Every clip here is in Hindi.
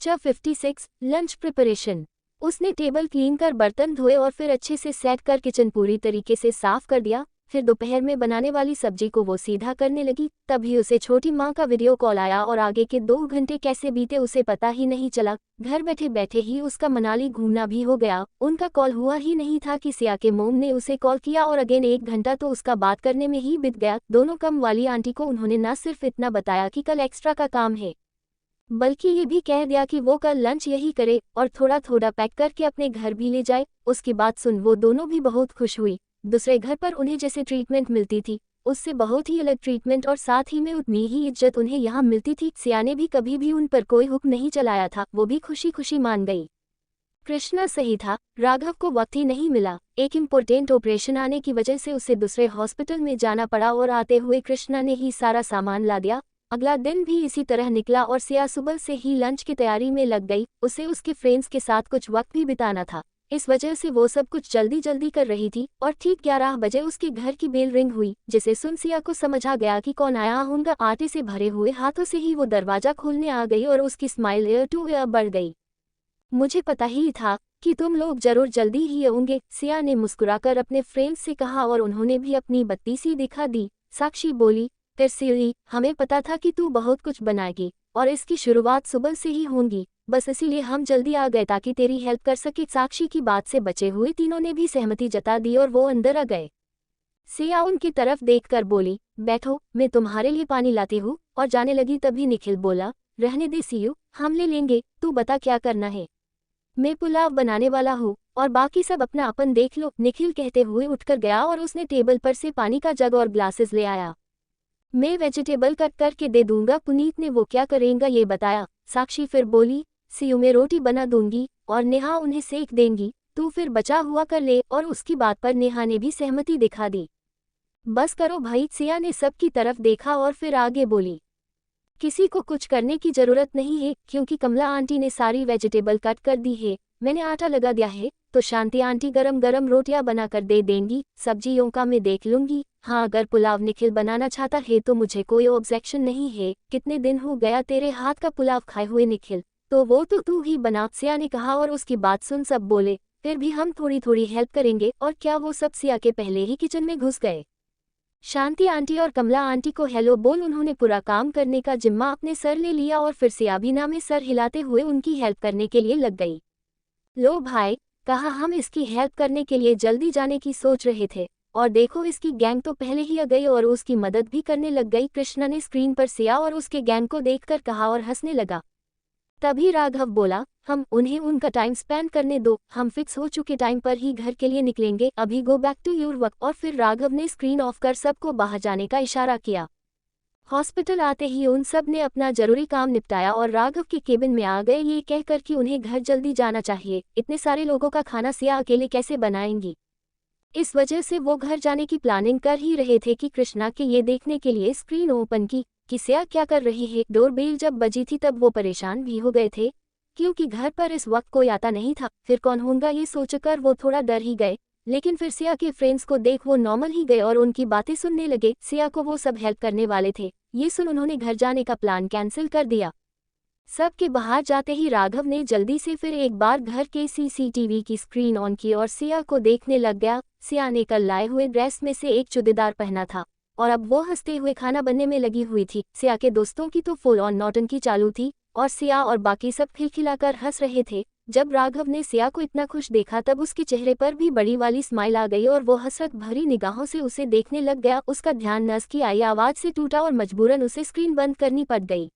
Lecture 56 lunch preparation. उसने टेबल क्लीन कर बर्तन धोए और फिर अच्छे से सेट कर किचन पूरी तरीके से साफ कर दिया। फिर दोपहर में बनाने वाली सब्जी को वो सीधा करने लगी। तभी उसे छोटी माँ का वीडियो कॉल आया और आगे के 2 घंटे कैसे बीते उसे पता ही नहीं चला। घर बैठे बैठे ही उसका मनाली घूमना भी हो गया। उनका कॉल हुआ ही नहीं था कि सिया के मोम ने उसे कॉल किया और अगेन 1 घंटा तो उसका बात करने में ही बीत गया। दोनों कम वाली आंटी को उन्होंने न सिर्फ इतना बताया कि कल एक्स्ट्रा का काम है, बल्कि ये भी कह दिया कि वो कल लंच यही करे और थोड़ा थोड़ा पैक करके अपने घर भी ले जाए। उसकी बात सुन वो दोनों भी बहुत खुश हुई। दूसरे घर पर उन्हें जैसे ट्रीटमेंट मिलती थी उससे बहुत ही अलग ट्रीटमेंट और साथ ही में उतनी ही इज्जत उन्हें यहाँ मिलती थी। सिया ने भी कभी भी उन पर कोई हुक्म नहीं चलाया था, वो भी खुशी खुशी मान गई। कृष्णा सही था, राघव को वक्त ही नहीं मिला। एक इम्पोर्टेंट ऑपरेशन आने की वजह से उसे दूसरे हॉस्पिटल में जाना पड़ा और आते हुए कृष्णा ने ही सारा सामान ला दिया। अगला दिन भी इसी तरह निकला और सिया सुबह से ही लंच की तैयारी में लग गई। उसे उसके फ्रेंड्स के साथ कुछ वक्त भी बिताना था, इस वजह से वो सब कुछ जल्दी जल्दी कर रही थी। और ठीक 11 बजे उसके घर की बेल रिंग हुई, जिसे सुन सिया को समझ आ गया कि कौन आया। उनका आटे से भरे हुए हाथों से ही वो दरवाजा खोलने आ गई और उसकी स्माइल ईयर टू ईयर बढ़ गई। मुझे पता ही था कि तुम लोग जरूर जल्दी ही आओगे, सिया ने मुस्कुराकर अपने फ्रेंड्स से कहा और उन्होंने भी अपनी बत्ती सी दिखा दी। साक्षी बोली, फिर सिरी, हमें पता था कि तू बहुत कुछ बनाएगी और इसकी शुरुआत सुबह से ही होगी, बस इसीलिए हम जल्दी आ गए ताकि तेरी हेल्प कर सके। साक्षी की बात से बचे हुए तीनों ने भी सहमति जता दी और वो अंदर आ गए। सिया उनकी तरफ देखकर बोली, बैठो, मैं तुम्हारे लिए पानी लाती हूँ। और जाने लगी तभी निखिल बोला, रहने दे सियू, हम ले लेंगे, तू बता क्या करना है। मैं पुलाव बनाने वाला हूँ और बाकी सब अपना अपन देख लो, निखिल कहते हुए उठकर गया और उसने टेबल पर से पानी का जग और ग्लासेस ले आया। मैं वेजिटेबल कट करके दे दूंगा, पुनीत ने वो क्या करेगा ये बताया। साक्षी फिर बोली, सियू में रोटी बना दूंगी और नेहा उन्हें सेक देंगी, तू फिर बचा हुआ कर ले। और उसकी बात पर नेहा ने भी सहमति दिखा दी। बस करो भाई, सिया ने सबकी तरफ देखा और फिर आगे बोली, किसी को कुछ करने की जरूरत नहीं है क्योंकि कमला आंटी ने सारी वेजिटेबल कट कर दी है, मैंने आटा लगा दिया है, तो शांति आंटी गरम गरम रोटियां बनाकर दे देंगी, सब्जियों का मैं देख लूंगी। हाँ, अगर पुलाव निखिल बनाना चाहता है तो मुझे कोई ऑब्जेक्शन नहीं है, कितने दिन हो गया तेरे हाथ का पुलाव खाए हुए निखिल, तो वो तो तू ही बना, सिया ने कहा। और उसकी बात सुन सब बोले, फिर भी हम थोड़ी थोड़ी हेल्प करेंगे। और क्या वो सब सिया के पहले ही किचन में घुस गए। शांति आंटी और कमला आंटी को हेलो बोल उन्होंने पूरा काम करने का जिम्मा अपने सर ले लिया और फिर सिया भी ना में सर हिलाते हुए उनकी हेल्प करने के लिए लग गई। लो भाई, कहा हम इसकी हेल्प करने के लिए जल्दी जाने की सोच रहे थे और देखो इसकी गैंग तो पहले ही आ गई और उसकी मदद भी करने लग गई। कृष्णा ने स्क्रीन पर सिया और उसके गैंग को देखकर कहा और हंसने लगा। तभी राघव बोला, हम उन्हें उनका टाइम स्पेंड करने दो, हम फिक्स हो चुके टाइम पर ही घर के लिए निकलेंगे, अभी go back to your work. और फिर राघव ने स्क्रीन ऑफ कर सबको बाहर जाने का इशारा किया। हॉस्पिटल आते ही उन सब ने अपना जरूरी काम निपटाया और राघव के केबिन में आ गए ये कहकर कि उन्हें घर जल्दी जाना चाहिए, इतने सारे लोगों का खाना सिया अकेले कैसे बनाएंगी। इस वजह से वो घर जाने की प्लानिंग कर ही रहे थे कि कृष्णा के ये देखने के लिए स्क्रीन ओपन की कि सिया क्या कर रही है। डोरबेल जब बजी थी तब वो परेशान भी हो गए थे क्योंकि घर पर इस वक्त कोई आता नहीं था। फिर कौन होगा ये सोचकर वो थोड़ा डर ही गए, लेकिन फिर सिया के फ्रेंड्स को देख वो नॉर्मल ही गए और उनकी बातें सुनने लगे। सिया को वो सब हेल्प करने वाले थे, ये सुन उन्होंने घर जाने का प्लान कैंसिल कर दिया। सबके बाहर जाते ही राघव ने जल्दी से फिर एक बार घर के सीसीटीवी की स्क्रीन ऑन की और सिया को देखने लग गया। सिया ने कल लाए हुए ड्रेस में से एक चूड़ीदार पहना था और अब वो हंसते हुए खाना बनने में लगी हुई थी। सिया के दोस्तों की तो फुल ऑन नौटंकी चालू थी और सिया और बाकी सब खिलखिलाकर हंस रहे थे। जब राघव ने सिया को इतना खुश देखा तब उसके चेहरे पर भी बड़ी वाली स्माइल आ गई और वो हसरत भरी निगाहों से उसे देखने लग गया। उसका ध्यान नर्स की आई आवाज से टूटा और मजबूरन उसे स्क्रीन बंद करनी पड़ गई।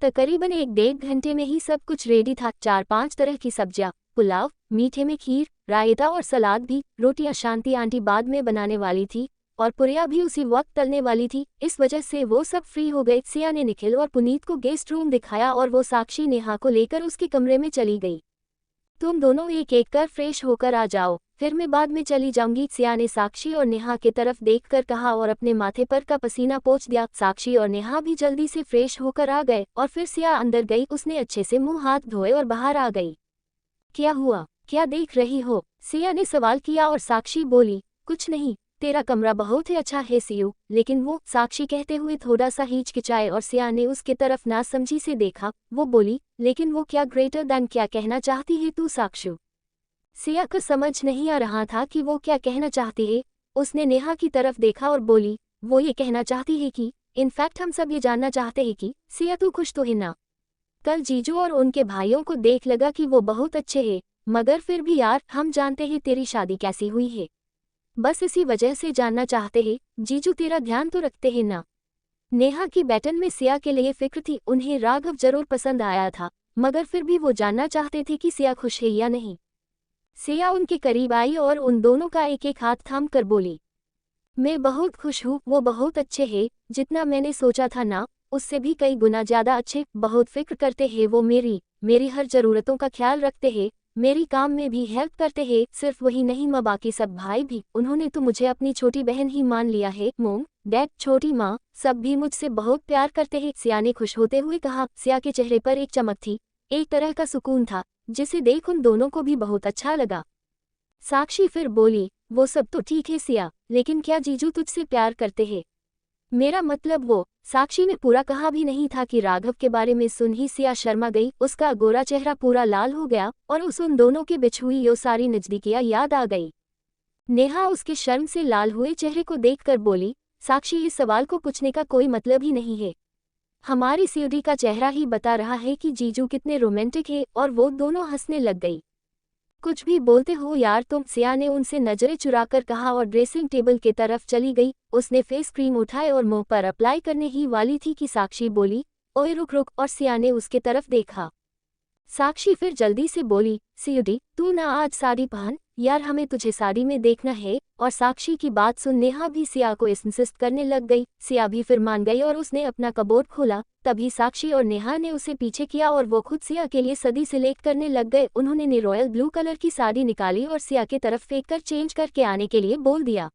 तकरीबन 1-1.5 घंटे में ही सब कुछ रेडी था। 4-5 तरह की सब्जियां, पुलाव, मीठे में खीर, रायता और सलाद भी। रोटियां शांति आंटी बाद में बनाने वाली थी और पुरिया भी उसी वक्त तलने वाली थी, इस वजह से वो सब फ्री हो गए। सिया ने निखिल और पुनीत को गेस्ट रूम दिखाया और वो साक्षी नेहा को लेकर उसके कमरे में चली गई। तुम दोनों एक एक कर फ्रेश होकर आ जाओ, फिर मैं बाद में चली जाऊंगी, सिया ने साक्षी और नेहा की तरफ देखकर कहा और अपने माथे पर का पसीना पोंछ दिया। साक्षी और नेहा भी जल्दी से फ्रेश होकर आ गए और फिर सिया अंदर गई। उसने अच्छे से मुंह हाथ धोए और बाहर आ गई। क्या हुआ, क्या देख रही हो, सिया ने सवाल किया और साक्षी बोली, कुछ नहीं, तेरा कमरा बहुत ही अच्छा है सिया, लेकिन वो, साक्षी कहते हुए थोड़ा सा हिचकिचाए और सिया ने उसके तरफ नासमझी से देखा। वो बोली, लेकिन वो क्या ग्रेटर दैन क्या कहना चाहती है तू साक्षु? सिया को समझ नहीं आ रहा था कि वो क्या कहना चाहती है। उसने नेहा की तरफ देखा और बोली, वो ये कहना चाहती है कि इनफैक्ट हम सब ये जानना चाहते हैं कि सिया तू खुश तो है ना? कल जीजू और उनके भाइयों को देख लगा कि वो बहुत अच्छे हैं, मगर फिर भी यार हम जानते हैं तेरी शादी कैसी हुई है। बस इसी वजह से जानना चाहते हैं, जीजू तेरा ध्यान तो रखते हैं ना? नेहा की बैटन में सिया के लिए फिक्र थी। उन्हें राघव जरूर पसंद आया था, मगर फिर भी वो जानना चाहते थे कि सिया खुश है या नहीं। सिया उनके करीब आई और उन दोनों का एक एक हाथ थाम कर बोली, मैं बहुत खुश हूँ, वो बहुत अच्छे हैं, जितना मैंने सोचा था ना, उससे भी कई गुना ज्यादा अच्छे। बहुत फिक्र करते हैं वो मेरी हर जरूरतों का ख्याल रखते हैं, मेरी काम में भी हेल्प करते हैं। सिर्फ वही नहीं माँ, बाकी सब भाई भी, उन्होंने तो मुझे अपनी छोटी बहन ही मान लिया है। मोम, डैड, छोटी माँ, सब भी मुझसे बहुत प्यार करते हैं। सिया ने खुश होते हुए कहा। सिया के चेहरे पर एक चमक थी, एक तरह का सुकून था, जिसे देख उन दोनों को भी बहुत अच्छा लगा। साक्षी फिर बोली, वो सब तो ठीक है सिया, लेकिन क्या जीजू तुझसे प्यार करते हैं? मेरा मतलब वो, साक्षी ने पूरा कहा भी नहीं था कि राघव के बारे में सुन ही सिया शर्मा गई। उसका गोरा चेहरा पूरा लाल हो गया और उन दोनों के बीच हुई यो सारी नजदीकियां याद आ गई। नेहा उसके शर्म से लाल हुए चेहरे को देखकर बोली, साक्षी इस सवाल को पूछने का कोई मतलब ही नहीं है। हमारी सीढ़ी का चेहरा ही बता रहा है कि जीजू कितने रोमांटिक है। और वो दोनों हंसने लग गई। कुछ भी बोलते हो यार तुम, सिया ने उनसे नजरें चुराकर कहा और ड्रेसिंग टेबल के तरफ चली गई। उसने फेस क्रीम उठाए और मुंह पर अप्लाई करने ही वाली थी कि साक्षी बोली, ओए रुक रुक, और सिया ने उसके तरफ देखा। साक्षी फिर जल्दी से बोली, सीडी तू ना आज साड़ी पहन, यार हमें तुझे साड़ी में देखना है। और साक्षी की बात सुन नेहा भी सिया को इंसिस्ट करने लग गई। सिया भी फिर मान गई और उसने अपना कबोर्ड खोला। तभी साक्षी और नेहा ने उसे पीछे किया और वो खुद सिया के लिए सदी सिलेक्ट करने लग गए। उन्होंने ने रॉयल ब्लू कलर की साड़ी निकाली और सिया के तरफ फेंक कर चेंज करके आने के लिए बोल दिया।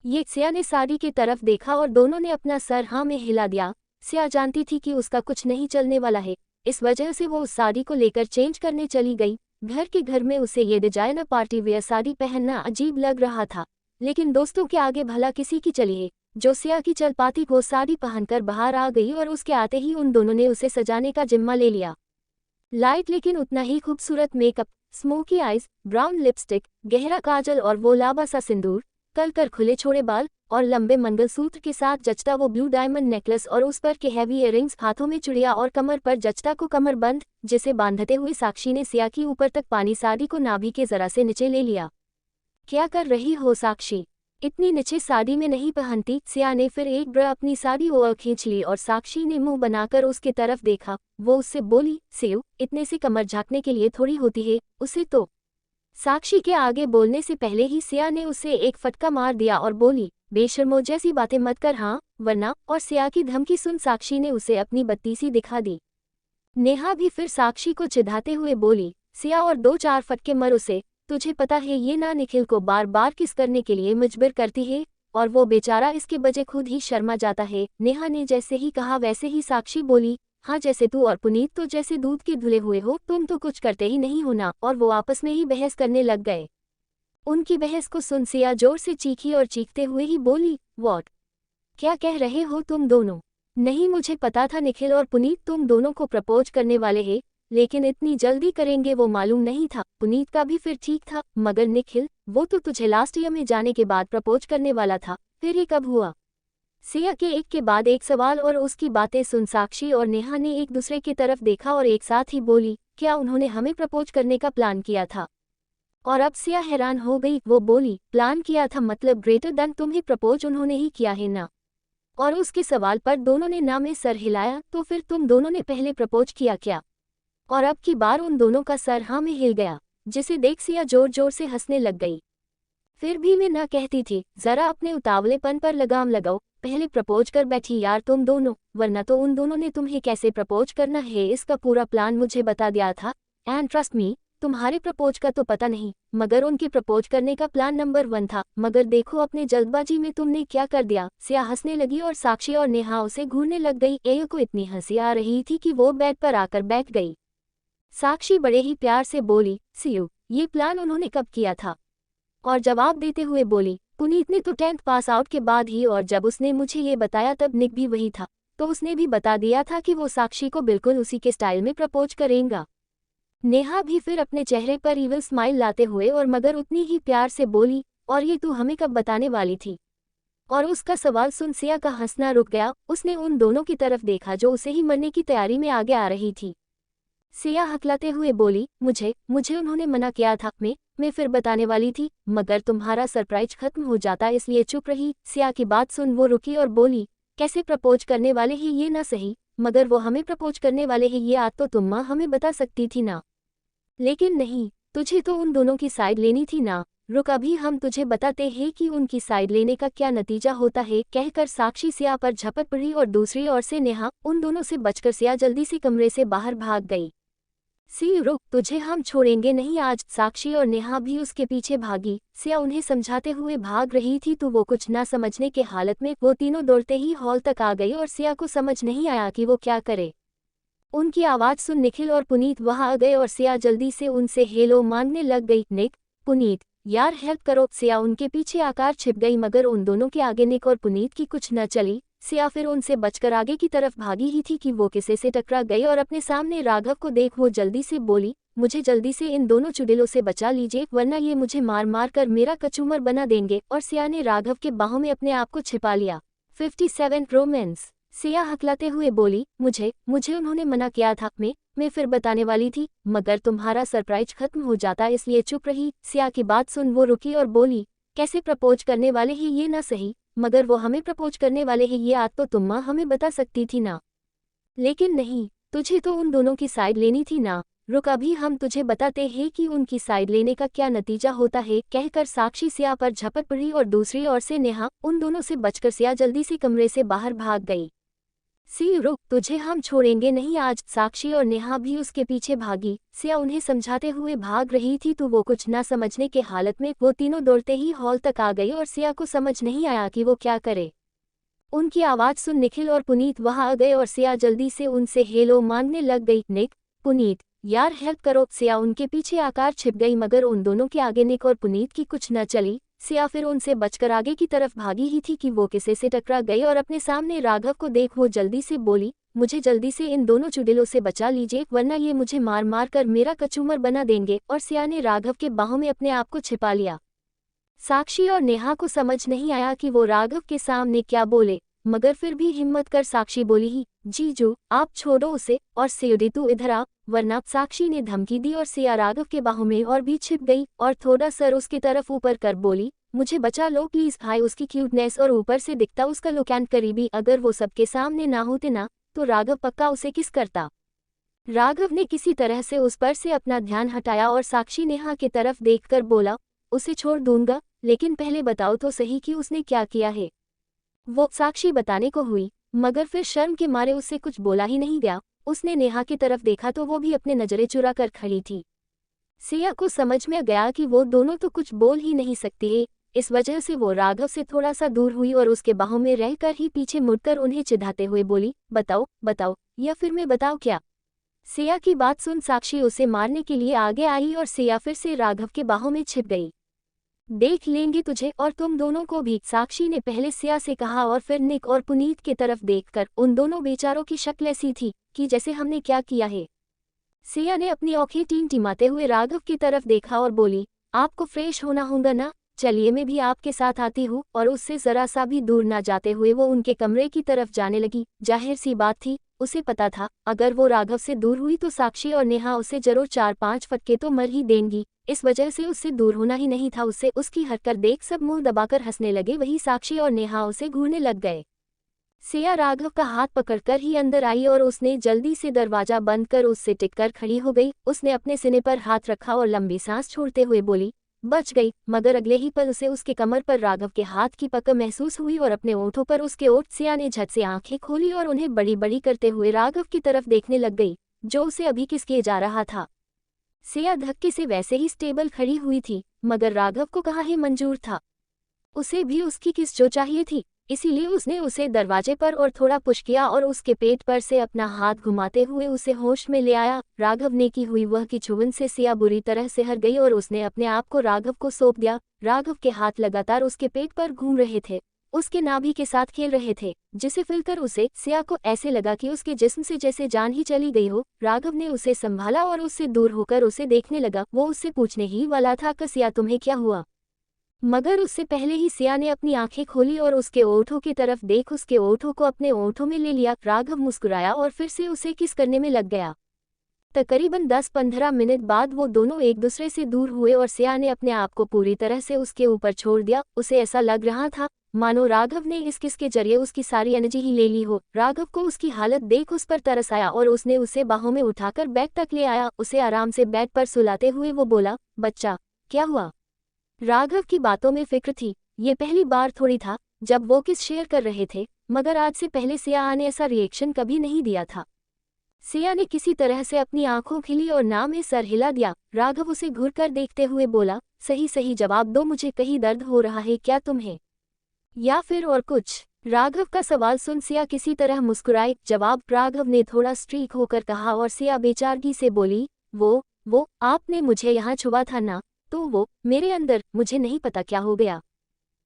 ये सिया ने साड़ी की तरफ देखा और दोनों ने अपना सर हाँ में हिला दिया। सिया जानती थी कि उसका कुछ नहीं चलने वाला है, इस वजह से वो उस साड़ी को लेकर चेंज करने चली गई। घर में उसे ये डिजाइनर पार्टी वेयर साड़ी पहनना अजीब लग रहा था, लेकिन दोस्तों के आगे भला किसी की चली है। जो सिया की चल पाती वो साड़ी पहनकर बाहर आ गई और उसके आते ही उन दोनों ने उसे सजाने का जिम्मा ले लिया। लाइट लेकिन उतना ही खूबसूरत makeup, smoky eyes, brown lipstick, गहरा काजल और वो लाबा सा सिंदूर, कल कर खुले छोड़े बाल और लंबे मंगलसूत्र के साथ जचता वो ब्लू डायमंड नेकलेस और उस पर के हैवी इयररिंग्स, हाथों में चुड़िया और कमर पर जचता को कमरबंद, जिसे बांधते हुए साक्षी ने सिया की ऊपर तक पानी साड़ी को नाभि के जरा से नीचे ले लिया। क्या कर रही हो साक्षी, इतनी नीचे साड़ी में नहीं पहनती। सिया ने फिर एक बार अपनी साड़ी ओर खींच ली और साक्षी ने मुंह बनाकर उसके तरफ देखा। वो उससे बोली, सेव इतने से कमर झाँकने के लिए थोड़ी होती है, उसे तो। साक्षी के आगे बोलने से पहले ही सिया ने उसे एक फटका मार दिया और बोली, बेशर्मो जैसी बातें मत कर हाँ, वरना। और सिया की धमकी सुन साक्षी ने उसे अपनी बत्तीसी दिखा दी। नेहा भी फिर साक्षी को चिढ़ाते हुए बोली, सिया और दो चार फटके मर उसे, तुझे पता है ये ना निखिल को बार बार किस करने के लिए मजबूर करती है, और वो बेचारा इसके बजे खुद ही शर्मा जाता है। नेहा ने जैसे ही कहा वैसे ही साक्षी बोली, हाँ जैसे तू और पुनीत तो जैसे दूध के धुले हुए हो, तुम तो कुछ करते ही नहीं हो ना। और वो आपस में ही बहस करने लग गए। उनकी बहस को सुन सिया जोर से चीखी और चीखते हुए ही बोली, व्हाट, क्या कह रहे हो तुम दोनों? नहीं, मुझे पता था निखिल और पुनीत तुम दोनों को प्रपोज करने वाले हैं, लेकिन इतनी जल्दी करेंगे वो मालूम नहीं था। पुनीत का भी फिर ठीक था, मगर निखिल, वो तो तुझे लास्ट ईयर में जाने के बाद प्रपोज करने वाला था, फिर ये कब हुआ? सिया के एक के बाद एक सवाल और उसकी बातें सुन साक्षी और नेहा ने एक दूसरे की तरफ देखा और एक साथ ही बोली, क्या उन्होंने हमें प्रपोज करने का प्लान किया था? और अब सिया हैरान हो गई। वो बोली, प्लान किया था मतलब ग्रेटर देन तुम्हें प्रपोज उन्होंने ही किया है ना? और उसके सवाल पर दोनों ने ना में सर हिलाया। तो फिर तुम दोनों ने पहले प्रपोज किया क्या? और अब की बार उन दोनों का सर हाँ में हिल गया, जिसे देख सिया जोर जोर से हंसने लग गई। फिर भी मैं ना कहती थी, जरा अपने उतावलेपन पर लगाम लगाओ, पहले प्रपोज कर बैठी यार तुम दोनों, वरना तो उन दोनों ने तुम्हें कैसे प्रपोज करना है इसका पूरा प्लान मुझे बता दिया था। एंड ट्रस्ट मी, तुम्हारे प्रपोज का तो पता नहीं, मगर उनके प्रपोज करने का प्लान नंबर 1 था। मगर देखो अपने जल्दबाजी में तुमने क्या कर दिया। सिया हंसने लगी और साक्षी और नेहा उसे घूरने लग गई। एयो को इतनी हंसी आ रही थी कि वो बेड पर आकर बैठ गई। साक्षी बड़े ही प्यार से बोली, सियू ये प्लान उन्होंने कब किया था? और जवाब देते हुए बोली, पुनीत ने तो 10th पास आउट के बाद ही, और जब उसने मुझे ये बताया तब निक भी वही था, तो उसने भी बता दिया था कि वो साक्षी को बिल्कुल उसी के स्टाइल में प्रपोज करेगा। नेहा भी फिर अपने चेहरे पर इविल स्माइल लाते हुए और मगर उतनी ही प्यार से बोली, और ये तू हमें कब बताने वाली थी? और उसका सवाल सुन सिया का हंसना रुक गया। उसने उन दोनों की तरफ देखा जो उसे ही मरने की तैयारी में आगे आ रही थी। सिया हकलाते हुए बोली, मुझे उन्होंने मना किया था, मैं फिर बताने वाली थी, मगर तुम्हारा सरप्राइज खत्म हो जाता इसलिए चुप रही। सिया की बात सुन वो रुकी और बोली, कैसे प्रपोज करने वाले ही ये ना सही, मगर वो हमें प्रपोज करने वाले ही ये आज तो तुम माँ हमें बता सकती थी ना। लेकिन नहीं, तुझे तो उन दोनों की साइड लेनी थी ना। रुक, अभी हम तुझे बताते हैं कि उनकी साइड लेने का क्या नतीजा होता है, कहकर साक्षी सिया पर झपट पड़ी और दूसरी ओर से नेहा। उन दोनों से बचकर सिया जल्दी से कमरे से बाहर भाग गई। सी रुक, तुझे हम छोड़ेंगे नहीं आज। साक्षी और नेहा भी उसके पीछे भागी। सिया उन्हें समझाते हुए भाग रही थी तो वो कुछ ना समझने के हालत में वो तीनों दौड़ते ही हॉल तक आ गई और सिया को समझ नहीं आया कि वो क्या करे। उनकी आवाज़ सुन निखिल और पुनीत वहां आ गए और सिया जल्दी से उनसे हेलो मांगने लग गई। निक, पुनीत, यार हेल्प करो। सिया उनके पीछे आकार छिप गई मगर उन दोनों के आगे निक और पुनीत की कुछ न चली। सिया फिर उनसे बचकर आगे की तरफ भागी ही थी कि वो किसी से टकरा गई और अपने सामने राघव को देख वो जल्दी से बोली, मुझे जल्दी से इन दोनों चुड़ैलों से बचा लीजिए वरना ये मुझे मार मार कर मेरा कचूमर बना देंगे। और सिया ने राघव के बाहों में अपने आप को छिपा लिया। 57 रोमांस। सिया हकलाते हुए बोली, मुझे उन्होंने मना किया था, मैं फिर बताने वाली थी, मगर तुम्हारा सरप्राइज खत्म हो जाता इसलिए चुप रही। सिया की बात सुन वो रुकी और बोली, कैसे प्रपोज करने वाले ही ये ना सही, मगर वो हमें प्रपोज करने वाले ही ये आज तो तुम माँ हमें बता सकती थी ना। लेकिन नहीं, तुझे तो उन दोनों की साइड लेनी थी ना। रुक, अभी हम तुझे बताते हैं कि उनकी साइड लेने का क्या नतीजा होता है, कहकर साक्षी सिया पर झपट पड़ी और दूसरी ओर से नेहा। उन दोनों से बचकर सिया जल्दी से कमरे से बाहर भाग गई। सी रुक, तुझे हम छोड़ेंगे नहीं आज। साक्षी और नेहा भी उसके पीछे भागी। सिया उन्हें समझाते हुए भाग रही थी तो वो कुछ ना समझने के हालत में वो तीनों दौड़ते ही हॉल तक आ गई और सिया को समझ नहीं आया कि वो क्या करे। उनकी आवाज़ सुन निखिल और पुनीत वहां आ गए और सिया जल्दी से उनसे हेलो मांगने लग गई। निक, पुनीत, यार हेल्प करो। सिया उनके पीछे आकार छिप गई मगर उन दोनों के आगे निक और पुनीत की कुछ न चली। सिया फिर उनसे बचकर आगे की तरफ भागी ही थी कि वो किसी से टकरा गई और अपने सामने राघव को देख वो जल्दी से बोली, मुझे जल्दी से इन दोनों चुड़ैलों से बचा लीजिए वरना ये मुझे मार मार कर मेरा कचूमर बना देंगे। और सिया ने राघव के बाहों में अपने आप को छिपा लिया। साक्षी और नेहा को समझ नहीं आया कि वो राघव के सामने क्या बोले, मगर फिर भी हिम्मत कर साक्षी बोली ही, जीजू आप छोड़ो उसे, और सियोडी तू इधर आ वरना। साक्षी ने धमकी दी और सिया राघव के बाहों में और भी छिप गई और थोड़ा सर उसकी तरफ ऊपर कर बोली, मुझे बचा लो प्लीज भाई। उसकी क्यूटनेस और ऊपर से दिखता उसका लुक एंड करीबी अगर वो सबके सामने ना होते ना तो राघव पक्का उसे किस करता। राघव ने किसी तरह से उस पर से अपना ध्यान हटाया और साक्षी नेहा की तरफ देखकर बोला, उसे छोड़ दूंगा, लेकिन पहले बताओ तो सही कि उसने क्या किया है। वो साक्षी बताने को हुई मगर फिर शर्म के मारे उससे कुछ बोला ही नहीं गया। उसने नेहा की तरफ देखा तो वो भी अपने नजरें चुरा कर खड़ी थी। सिया को समझ में गया कि वो दोनों तो कुछ बोल ही नहीं सकती है, इस वजह से वो राघव से थोड़ा सा दूर हुई और उसके बाहों में रहकर ही पीछे मुड़कर उन्हें चिढ़ाते हुए बोली, बताओ बताओ, या फिर मैं बताऊं क्या। सिया की बात सुन साक्षी उसे मारने के लिए आगे आई और सिया फिर से राघव के बाहों में छिप गई। देख लेंगे तुझे और तुम दोनों को भी, साक्षी ने पहले सिया से कहा और फिर निक और पुनीत की तरफ देखकर। उन दोनों बेचारों की शक्ल ऐसी थी कि जैसे हमने क्या किया है। सिया ने अपनी आंखें टिमटिमाते हुए राघव की तरफ देखा और बोली, आपको फ्रेश होना होगा ना, चलिए मैं भी आपके साथ आती हूँ। और उससे जरा सा भी दूर ना जाते हुए वो उनके कमरे की तरफ जाने लगी। जाहिर सी बात थी, उसे पता था अगर वो राघव से दूर हुई तो साक्षी और नेहा उसे जरूर 4-5 फटके तो मर ही देंगी। इस वजह से उससे दूर होना ही नहीं था। उससे उसकी हरकत देख सब मुंह दबाकर हंसने लगे। वही साक्षी और नेहा उसे घूरने लग गए। सिया राघव का हाथ पकड़कर ही अंदर आई और उसने जल्दी से दरवाजा बंद कर उससे टिककर खड़ी हो गई। उसने अपने सीने पर हाथ रखा और लंबी सांस छोड़ते हुए बोली, बच गई। मगर अगले ही पल उसे उसके कमर पर राघव के हाथ की पकड़ महसूस हुई और अपने ओंठों पर उसके ओठ। सिया ने झट से आंखें खोली और उन्हें बड़ी बड़ी करते हुए राघव की तरफ देखने लग गई जो उसे अभी किस किए जा रहा था। सिया धक्के से वैसे ही स्टेबल खड़ी हुई थी मगर राघव को कहाँ ही मंजूर था। उसे भी उसकी किस जो चाहिए थी। इसीलिए उसने उसे दरवाजे पर और थोड़ा पुश किया और उसके पेट पर से अपना हाथ घुमाते हुए उसे होश में ले आया। राघव ने की हुई वह की छुवन से सिया बुरी तरह से हर गई और उसने अपने आप को राघव को सौंप दिया। राघव के हाथ लगातार उसके पेट पर घूम रहे थे, उसके नाभि के साथ खेल रहे थे, जिसे फिलकर उसे सिया को ऐसे लगा कि उसके जिस्म से जैसे जान ही चली गई हो। राघव ने उसे संभाला और उससे दूर होकर उसे देखने लगा। वो उससे पूछने ही वाला था कि सिया तुम्हें क्या हुआ, मगर उससे पहले ही सिया ने अपनी आंखें खोली और उसके ओठों की तरफ देख उसके ओठों को अपने ओठों में ले लिया। राघव मुस्कुराया और फिर से उसे किस करने में लग गया। तकरीबन 10-15 मिनट बाद वो दोनों एक दूसरे से दूर हुए और सिया ने अपने आप को पूरी तरह से उसके ऊपर छोड़ दिया। उसे ऐसा लग रहा था मानो राघव ने इस किस के जरिए उसकी सारी एनर्जी ही ले ली हो। राघव को उसकी हालत देख उस पर तरस आया और उसने उसे बाहों में उठाकर बेड तक ले आया। उसे आराम से बेड पर सुलाते हुए वो बोला, बच्चा क्या हुआ। राघव की बातों में फिक्र थी। ये पहली बार थोड़ी था जब वो किस शेयर कर रहे थे, मगर आज से पहले सिया ने ऐसा रिएक्शन कभी नहीं दिया था। सिया ने किसी तरह से अपनी आंखों खिली और ना में सर हिला दिया। राघव उसे घूर कर देखते हुए बोला, सही सही जवाब दो, मुझे कहीं दर्द हो रहा है क्या तुम्हें, या फिर और कुछ। राघव का सवाल सुन सिया किसी तरह मुस्कुराए। जवाब राघव ने थोड़ा स्ट्रीक होकर कहा और सिया बेचारगी से बोली, वो आपने मुझे यहाँ छुआ था ना, तो वो मेरे अंदर, मुझे नहीं पता क्या हो गया।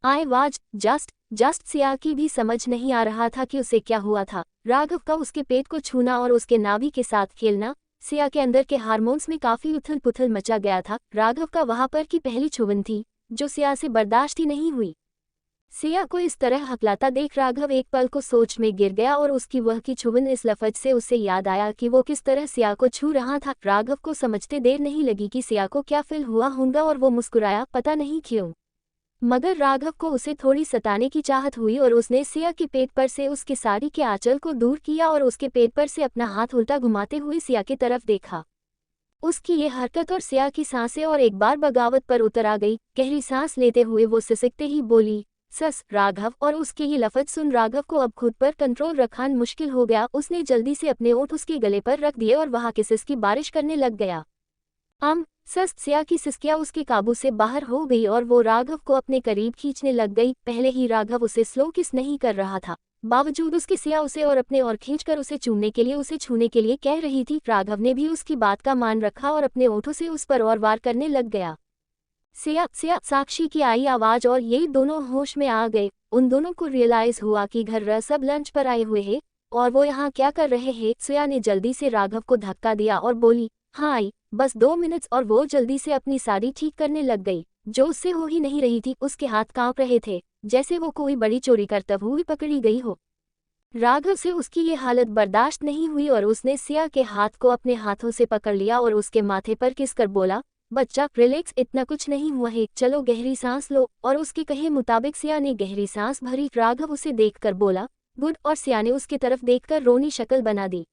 आई वाज जस्ट सिया की भी समझ नहीं आ रहा था कि उसे क्या हुआ था। राघव का उसके पेट को छूना और उसके नाभि के साथ खेलना, सिया के अंदर के हार्मोन्स में काफी उथल पुथल मचा गया था। राघव का वहां पर की पहली छुवन थी जो सिया से बर्दाश्त ही नहीं हुई। सिया को इस तरह हकलाता देख राघव एक पल को सोच में गिर गया और उसकी वह की छुवन इस लफ्ज से उसे याद आया कि वो किस तरह सिया को छू रहा था। राघव को समझते देर नहीं लगी कि सिया को क्या फील हुआ होगा और वो मुस्कुराया, पता नहीं क्यों, मगर राघव को उसे थोड़ी सताने की चाहत हुई और उसने सिया के पेट पर से उसके साड़ी के आंचल को दूर किया और उसके पेट पर से अपना हाथ उल्टा घुमाते हुए सिया की तरफ देखा। उसकी ये हरकत और सिया की सांसें और एक बार बगावत पर उतर आ गई। गहरी सांस लेते हुए वो सिसकते ही बोली, सस राघव। और उसके ये लफ्ज सुन राघव को अब खुद पर कंट्रोल रखना मुश्किल हो गया। उसने जल्दी से अपने ओंठ उसके गले पर रख दिए और वहां किसिस की बारिश करने लग गया। सस। सिया की सिसकियां उसके काबू से बाहर हो गई और वो राघव को अपने करीब खींचने लग गई। पहले ही राघव उसे स्लो किस नहीं कर रहा था, बावजूद उसके सिया उसे और अपने और खींचकर उसे चूमने के लिए, उसे छूने के लिए कह रही थी। राघव ने भी उसकी बात का मान रखा और अपने ओठों से उस पर और वार करने लग गया। सिया साक्षी की आई आवाज और ये दोनों होश में आ गए। उन दोनों को रियलाइज हुआ कि घर सब लंच पर आए हुए हैं और वो यहाँ क्या कर रहे हैं। सिया ने जल्दी से राघव को धक्का दिया और बोली, हाँ आई बस 2 मिनट। और वो जल्दी से अपनी साड़ी ठीक करने लग गई जो उससे हो ही नहीं रही थी। उसके हाथ कांप रहे थे जैसे वो कोई बड़ी चोरी करते हुए पकड़ी गई हो। राघव से उसकी ये हालत बर्दाश्त नहीं हुई और उसने सिया के हाथ को अपने हाथों से पकड़ लिया और उसके माथे पर किस कर बोला, बच्चा रिलैक्स, इतना कुछ नहीं हुआ है, चलो गहरी सांस लो। और उसके कहे मुताबिक सिया ने गहरी सांस भरी। राघव उसे देखकर बोला, गुड। और सिया ने उसकी तरफ देखकर रोनी शक्ल बना दी।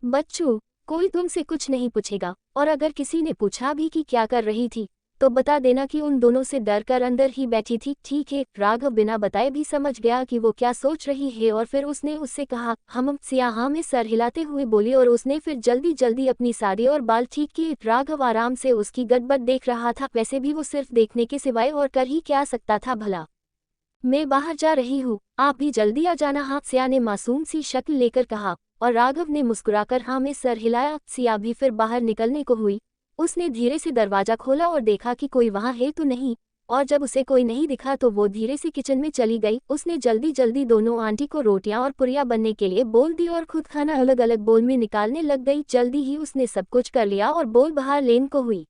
बच्चू, कोई तुमसे कुछ नहीं पूछेगा और अगर किसी ने पूछा भी कि क्या कर रही थी तो बता देना कि उन दोनों से डर कर अंदर ही बैठी थी, ठीक है। राघव बिना बताए भी समझ गया कि वो क्या सोच रही है और फिर उसने उससे कहा, हम। सिया हाँ में सर हिलाते हुए बोली और उसने फिर जल्दी जल्दी अपनी साड़ी और बाल ठीक किए। राघव आराम से उसकी गड़बड़ देख रहा था। वैसे भी वो सिर्फ देखने के सिवाय और कर ही क्या सकता था भला। मैं बाहर जा रही हूँ, आप भी जल्दी आ जाना। हाँ, सिया ने मासूम सी शक्ल लेकर कहा और राघव ने मुस्कुराकर हाँ में सर हिलाया। सिया भी फिर बाहर निकलने को हुई। उसने धीरे से दरवाजा खोला और देखा कि कोई वहां है तो नहीं, और जब उसे कोई नहीं दिखा तो वो धीरे से किचन में चली गई। उसने जल्दी जल्दी दोनों आंटी को रोटियां और पुरिया बनने के लिए बोल दी और खुद खाना अलग अलग बोल में निकालने लग गई। जल्दी ही उसने सब कुछ कर लिया और बोल बाहर लेन को हुई।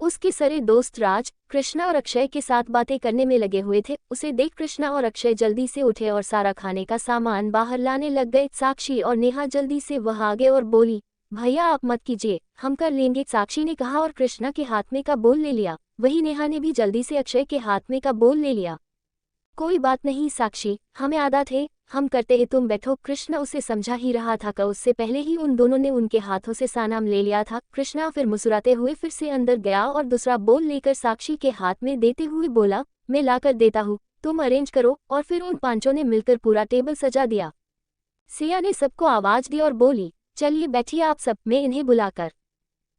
उसके सारे दोस्त राज, कृष्णा और अक्षय के साथ बातें करने में लगे हुए थे। उसे देख कृष्णा और अक्षय जल्दी से उठे और सारा खाने का सामान बाहर लाने लग गए। साक्षी और नेहा जल्दी से वहां आ गए और बोली, भैया आप मत कीजिए, हम कर लेंगे। साक्षी ने कहा और कृष्णा के हाथ में का बोल ले लिया। वही नेहा ने भी जल्दी से अक्षय के हाथ में का बोल ले लिया। कोई बात नहीं साक्षी, हमें आदत है, हम करते हैं, तुम बैठो। कृष्णा उसे समझा ही रहा था कि उससे पहले ही उन दोनों ने उनके हाथों से सानाम ले लिया था। कृष्णा फिर मुस्कुराते हुए फिर से अंदर गया और दूसरा बोल लेकर साक्षी के हाथ में देते हुए बोला, मैं ला कर देता हूँ, तुम अरेंज करो। और फिर उन पांचों ने मिलकर पूरा टेबल सजा दिया। सिया ने सबको आवाज दी और बोली, चलिए बैठिए आप सब, मैं इन्हें बुलाकर।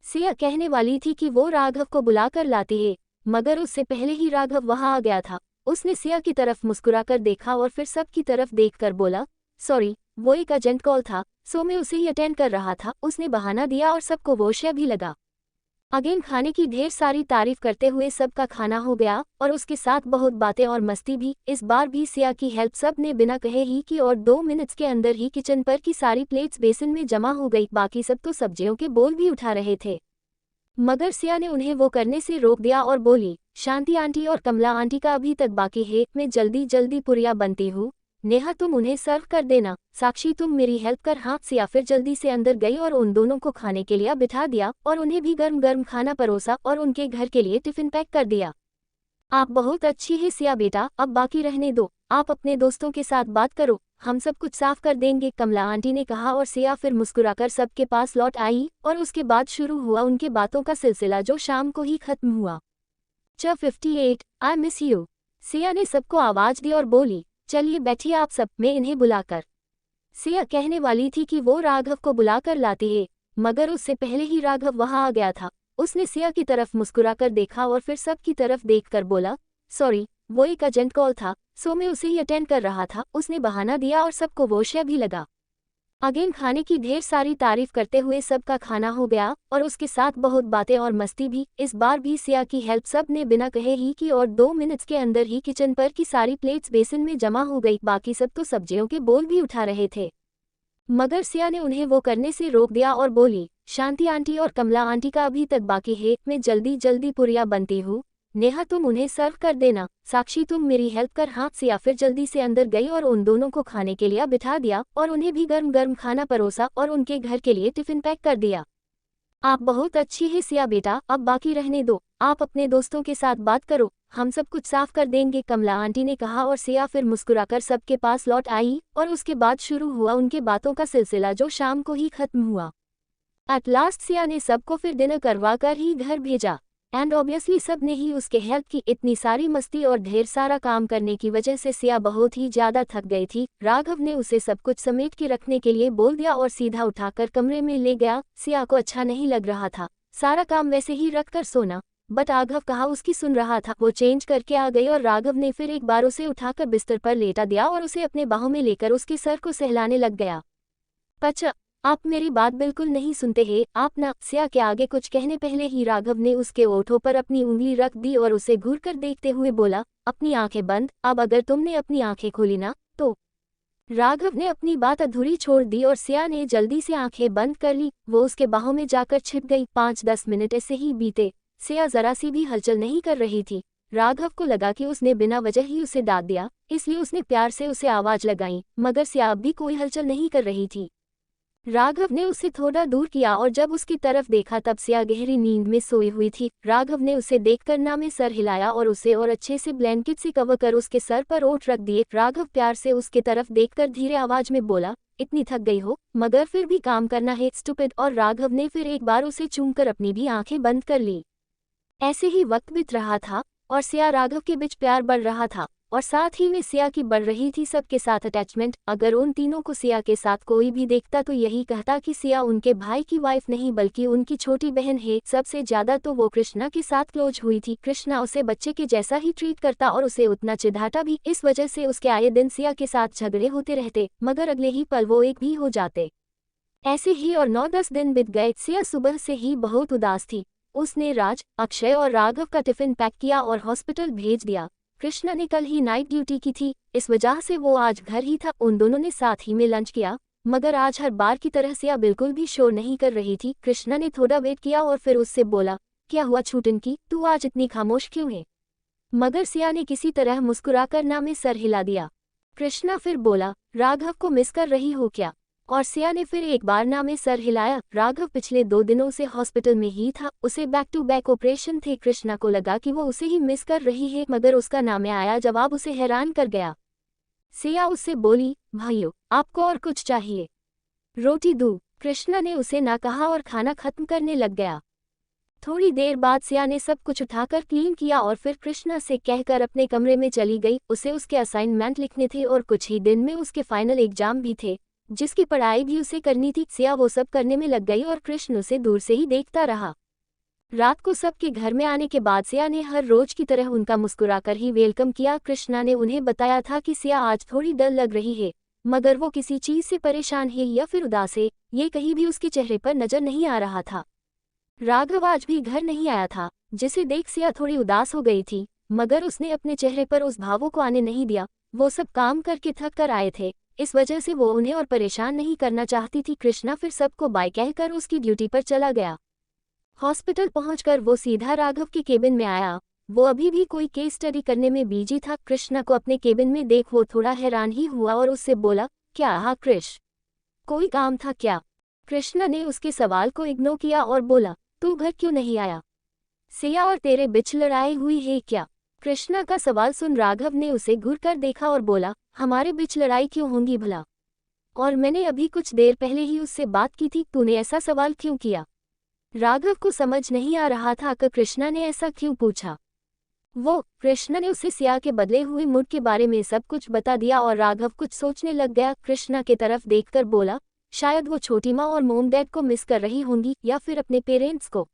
सिया कहने वाली थी कि वो राघव को बुलाकर लाती है, मगर उससे पहले ही राघव वहां आ गया था। उसने सिया की तरफ मुस्कुराकर देखा और फिर सब की तरफ देखकर बोला, सॉरी, वो एक अर्जेंट कॉल था, सो मैं उसे ही अटेंड कर रहा था। उसने बहाना दिया और सबको वोशिया भी लगा। अगेन खाने की ढेर सारी तारीफ करते हुए सबका खाना हो गया और उसके साथ बहुत बातें और मस्ती भी। इस बार भी सिया की हेल्प सब ने बिना कहे ही की और 2 मिनट्स के अंदर ही किचन पर की सारी प्लेट्स बेसिन में जमा हो गई। बाकी सब तो सब्जियों के बोल भी उठा रहे थे, मगर सिया ने उन्हें वो करने से रोक दिया और बोली, शांति आंटी और कमला आंटी का अभी तक बाकी है, मैं जल्दी जल्दी पुरिया बनती हूँ। नेहा तुम उन्हें सर्व कर देना, साक्षी तुम मेरी हेल्प कर। हाँ, सिया फिर जल्दी से अंदर गई और उन दोनों को खाने के लिए बिठा दिया और उन्हें भी गर्म गर्म खाना परोसा और उनके घर के लिए टिफिन पैक कर दिया। आप बहुत अच्छी है सिया बेटा, अब बाकी रहने दो, आप अपने दोस्तों के साथ बात करो, हम सब कुछ साफ कर देंगे, कमला आंटी ने कहा और सिया फिर मुस्कुराकर सबके पास लौट आई और उसके बाद शुरू हुआ उनके बातों का सिलसिला जो शाम को ही खत्म हुआ। च 58 आई मिस यू, सिया ने सबको आवाज दी और बोली, चलिए बैठिए आप सब, मैं इन्हें बुलाकर। सिया कहने वाली थी कि वो राघव को बुलाकर लाती है, मगर उससे पहले ही राघव वहां आ गया था। उसने सिया की तरफ मुस्कुराकर देखा और फिर सब की तरफ देखकर बोला, सॉरी, वो एक अर्जेंट कॉल था, सो मैं उसे ही अटेंड कर रहा था। उसने बहाना दिया और सबको वोशिया भी लगा। अगेन खाने की ढेर सारी तारीफ करते हुए सबका खाना हो गया और उसके साथ बहुत बातें और मस्ती भी। इस बार भी सिया की हेल्प सब ने बिना कहे ही की और 2 मिनट्स के अंदर ही किचन पर की सारी प्लेट्स बेसिन में जमा हो गई। बाकी सब तो सब्जियों के बोल भी उठा रहे थे, मगर सिया ने उन्हें वो करने से रोक दिया और बोली, शांति आंटी और कमला आंटी का अभी तक बाकी है, मैं जल्दी जल्दी पुरिया बनती हूँ। नेहा तुम उन्हें सर्व कर देना, साक्षी तुम मेरी हेल्प कर। हाथ सिया फिर जल्दी से अंदर गई और उन दोनों को खाने के लिए बिठा दिया और उन्हें भी गर्म गर्म खाना परोसा और उनके घर के लिए टिफिन पैक कर दिया। आप बहुत अच्छी है सिया बेटा, अब बाकी रहने दो, आप अपने दोस्तों के साथ बात करो, हम सब कुछ साफ कर देंगे, कमला आंटी ने कहा और सिया फिर मुस्कुराकर सबके पास लौट आई और उसके बाद शुरू हुआ उनके बातों का सिलसिला जो शाम को ही खत्म हुआ। एट लास्ट सिया ने सबको फिर डिनर करवा कर ही घर भेजा एंड ऑब्वियसली सब ने ही उसके हेल्प की। इतनी सारी मस्ती और ढेर सारा काम करने की वजह से सिया बहुत ही ज्यादा थक गई थी। राघव ने उसे सब कुछ समेट के रखने के लिए बोल दिया और सीधा उठाकर कमरे में ले गया। सिया को अच्छा नहीं लग रहा था सारा काम वैसे ही रखकर सोना, बट राघव कहा उसकी सुन रहा था। वो चेंज करके आ गई और राघव ने फिर एक बार उसे उठाकर बिस्तर पर लेटा दिया और उसे अपने बाहों में लेकर उसके सर को सहलाने लग गया। पचा, आप मेरी बात बिल्कुल नहीं सुनते हैं आप ना। सिया के आगे कुछ कहने पहले ही राघव ने उसके ओठों पर अपनी उंगली रख दी और उसे घूरकर देखते हुए बोला, अपनी आंखें बंद, अब अगर तुमने अपनी आंखें खोली ना तो। राघव ने अपनी बात अधूरी छोड़ दी और सिया ने जल्दी से आंखें बंद कर ली। वो उसके बाहों में जाकर छिप गई। 5-10 मिनट ऐसे ही बीते। सिया जरा सी भी हलचल नहीं कर रही थी। राघव को लगा कि उसने बिना वजह ही उसे डांट दिया, इसलिए उसने प्यार से उसे आवाज लगाई, मगर सिया अब भी कोई हलचल नहीं कर रही थी। राघव ने उसे थोड़ा दूर किया और जब उसकी तरफ देखा तब सिया गहरी नींद में सोई हुई थी। राघव ने उसे देखकर ना में सर हिलाया और उसे और अच्छे से ब्लैंकेट से कवर कर उसके सर पर ओट रख दिए। राघव प्यार से उसके तरफ देखकर धीरे आवाज में बोला, इतनी थक गई हो मगर फिर भी काम करना है स्टूपिड। और राघव ने फिर एक बार उसे चूमकर अपनी भी आंखें बंद कर ली। ऐसे ही वक्त बीत रहा था और सिया राघव के बीच प्यार बढ़ रहा था और साथ ही में सिया की बढ़ रही थी सबके साथ अटैचमेंट। अगर उन तीनों को सिया के साथ कोई भी देखता तो यही कहता कि सिया उनके भाई की वाइफ नहीं बल्कि उनकी छोटी बहन है। सबसे ज्यादा तो वो कृष्णा के साथ क्लोज हुई थी। कृष्णा उसे बच्चे के जैसा ही ट्रीट करता और उसे उतना चिढ़ाता भी। इस वजह से उसके आए दिन सिया के साथ झगड़े होते रहते, मगर अगले ही पल वो एक भी हो जाते। ऐसे ही और 9-10 दिन बीत गए। सिया सुबह से ही बहुत उदास थी। उसने राज, अक्षय और राघव का टिफिन पैक किया और हॉस्पिटल भेज दिया। कृष्णा ने कल ही नाइट ड्यूटी की थी, इस वजह से वो आज घर ही था। उन दोनों ने साथ ही में लंच किया, मगर आज हर बार की तरह सिया बिल्कुल भी शोर नहीं कर रही थी। कृष्णा ने थोड़ा वेट किया और फिर उससे बोला, क्या हुआ छूटन की, तू आज इतनी खामोश क्यों है? मगर सिया ने किसी तरह मुस्कुराकर ना में सर हिला दिया। कृष्णा फिर बोला, राघव को मिस कर रही हो क्या? और सिया ने फिर एक बार ना में सर हिलाया। राघव पिछले 2 दिनों से हॉस्पिटल में ही था, उसे बैक टू बैक ऑपरेशन थे। कृष्णा को लगा कि वो उसे ही मिस कर रही है, मगर उसका ना में आया जवाब उसे हैरान कर गया। सिया उससे बोली, भाइयों आपको और कुछ चाहिए? रोटी दूं? कृष्णा ने उसे ना कहा और खाना खत्म करने लग गया। थोड़ी देर बाद सिया ने सब कुछ उठाकर क्लीन किया और फिर कृष्णा से कहकर अपने कमरे में चली गई। उसे उसके असाइनमेंट लिखने थे और कुछ ही दिन में उसके फाइनल एग्जाम भी थे, जिसकी पढ़ाई भी उसे करनी थी। सिया वो सब करने में लग गई और कृष्ण उसे दूर से ही देखता रहा। रात को सबके घर में आने के बाद सिया ने हर रोज की तरह उनका मुस्कुराकर ही वेलकम किया। कृष्णा ने उन्हें बताया था कि सिया आज थोड़ी डल लग रही है, मगर वो किसी चीज से परेशान है या फिर उदास है, ये कहीं भी उसके चेहरे पर नजर नहीं आ रहा था। राघव आज भी घर नहीं आया था, जिसे देख सिया थोड़ी उदास हो गई थी, मगर उसने अपने चेहरे पर उस भावों को आने नहीं दिया। वो सब काम करके थक कर आए थे, इस वजह से वो उन्हें और परेशान नहीं करना चाहती थी। कृष्णा फिर सबको बाय कहकर उसकी ड्यूटी पर चला गया। हॉस्पिटल पहुंचकर वो सीधा राघव के केबिन में आया। वो अभी भी कोई केस स्टडी करने में बिजी था। कृष्णा को अपने केबिन में देख वो थोड़ा हैरान ही हुआ और उससे बोला, क्या हाँ कृष, कोई काम था क्या? कृष्णा ने उसके सवाल को इग्नोर किया और बोला, तू घर क्यों नहीं आया? सिया और तेरे बीच लड़ाई हुई है क्या? कृष्णा का सवाल सुन राघव ने उसे घूर कर देखा और बोला, हमारे बीच लड़ाई क्यों होंगी भला? और मैंने अभी कुछ देर पहले ही उससे बात की थी, तूने ऐसा सवाल क्यों किया? राघव को समझ नहीं आ रहा था कि कृष्णा ने ऐसा क्यों पूछा। कृष्णा ने उसे सिया के बदले हुए मूड के बारे में सब कुछ बता दिया और राघव कुछ सोचने लग गया। कृष्णा की तरफ देखकर बोला, शायद वो छोटी माँ और मोम डैड को मिस कर रही होंगी या फिर अपने पेरेंट्स को।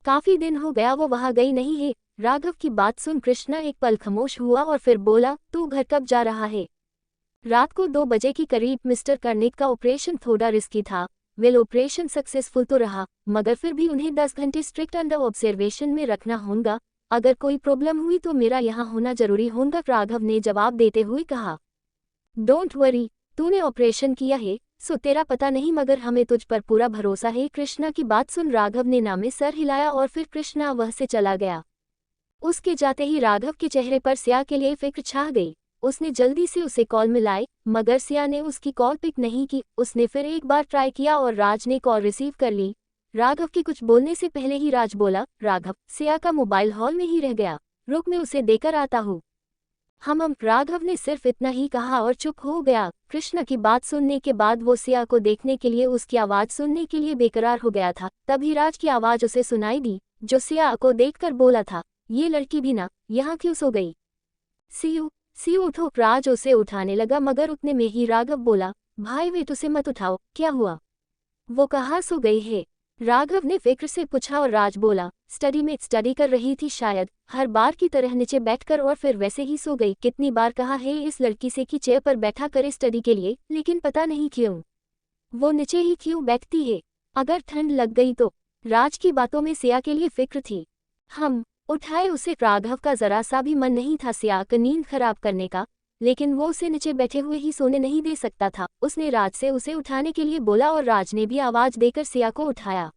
काफी दिन हो गया वो वहां गई नहीं है। राघव की बात सुन कृष्णा एक पल खामोश हुआ और फिर बोला, तू घर कब जा रहा है? रात को 2 बजे के करीब मिस्टर कर्निक का ऑपरेशन थोड़ा रिस्की था। वेल ऑपरेशन सक्सेसफुल तो रहा, मगर फिर भी उन्हें 10 घंटे स्ट्रिक्ट अंडर ऑब्जर्वेशन में रखना होगा। अगर कोई प्रॉब्लम हुई तो मेरा यहाँ होना जरूरी होगा, राघव ने जवाब देते हुए कहा। डोंट वरी, तूने ऑपरेशन किया है सो तेरा पता नहीं, मगर हमें तुझ पर पूरा भरोसा है। कृष्णा की बात सुन राघव ने ना में सर हिलाया और फिर कृष्णा वह से चला गया। उसके जाते ही राघव के चेहरे पर सिया के लिए फिक्र छा गई। उसने जल्दी से उसे कॉल मिलाई, मगर सिया ने उसकी कॉल पिक नहीं की। उसने फिर एक बार ट्राई किया और राज ने कॉल रिसीव कर ली। राघव के कुछ बोलने से पहले ही राज बोला, राघव, सिया का मोबाइल हॉल में ही रह गया, रुक मैं उसे देकर आता हूँ। राघव ने सिर्फ इतना ही कहा और चुप हो गया। कृष्णा की बात सुनने के बाद वो सिया को देखने के लिए उसकी आवाज सुनने के लिए बेकरार हो गया था। तभी राज की आवाज उसे सुनाई दी, जो सिया को देखकर बोला था, ये लड़की भी ना यहाँ क्यों सो गई? सीयू उठो। राज उसे उठाने लगा, मगर उतने में ही राघव बोला, भाई वेट उसे मत उठाओ, क्या हुआ? वो कहाँ सो गई है? राघव ने फिक्र से पूछा और राज बोला, स्टडी कर रही थी शायद, हर बार की तरह नीचे बैठकर और फिर वैसे ही सो गई। कितनी बार कहा है इस लड़की से कि चेयर पर बैठा करे स्टडी के लिए, लेकिन पता नहीं क्यों वो नीचे ही क्यों बैठती है। अगर ठंड लग गई तो? राज की बातों में सिया के लिए फिक्र थी। हम उठाए उसे। राघव का जरा सा भी मन नहीं था सिया की नींद खराब करने का, लेकिन वो उसे नीचे बैठे हुए ही सोने नहीं दे सकता था। उसने राज से उसे उठाने के लिए बोला और राज ने भी आवाज देकर सिया को उठाया।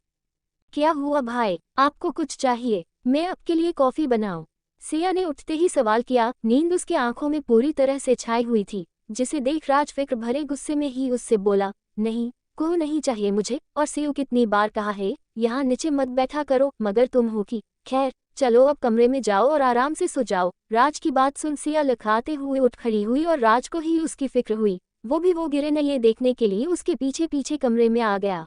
क्या हुआ भाई, आपको कुछ चाहिए? मैं आपके लिए कॉफी बनाऊं? सिया ने उठते ही सवाल किया। नींद उसकी आंखों में पूरी तरह से छाई हुई थी, जिसे देख राज फिक्र भरे गुस्से में ही उससे बोला, नहीं को नहीं चाहिए मुझे, और सिया कितनी बार कहा है यहाँ नीचे मत बैठा करो, मगर तुम हो कि खैर चलो अब कमरे में जाओ और आराम से सो जाओ। राज की बात सुन सिया लखाते हुए उठ खड़ी हुई और राज को ही उसकी फिक्र हुई। वो गिरे न ये देखने के लिए उसके पीछे पीछे कमरे में आ गया।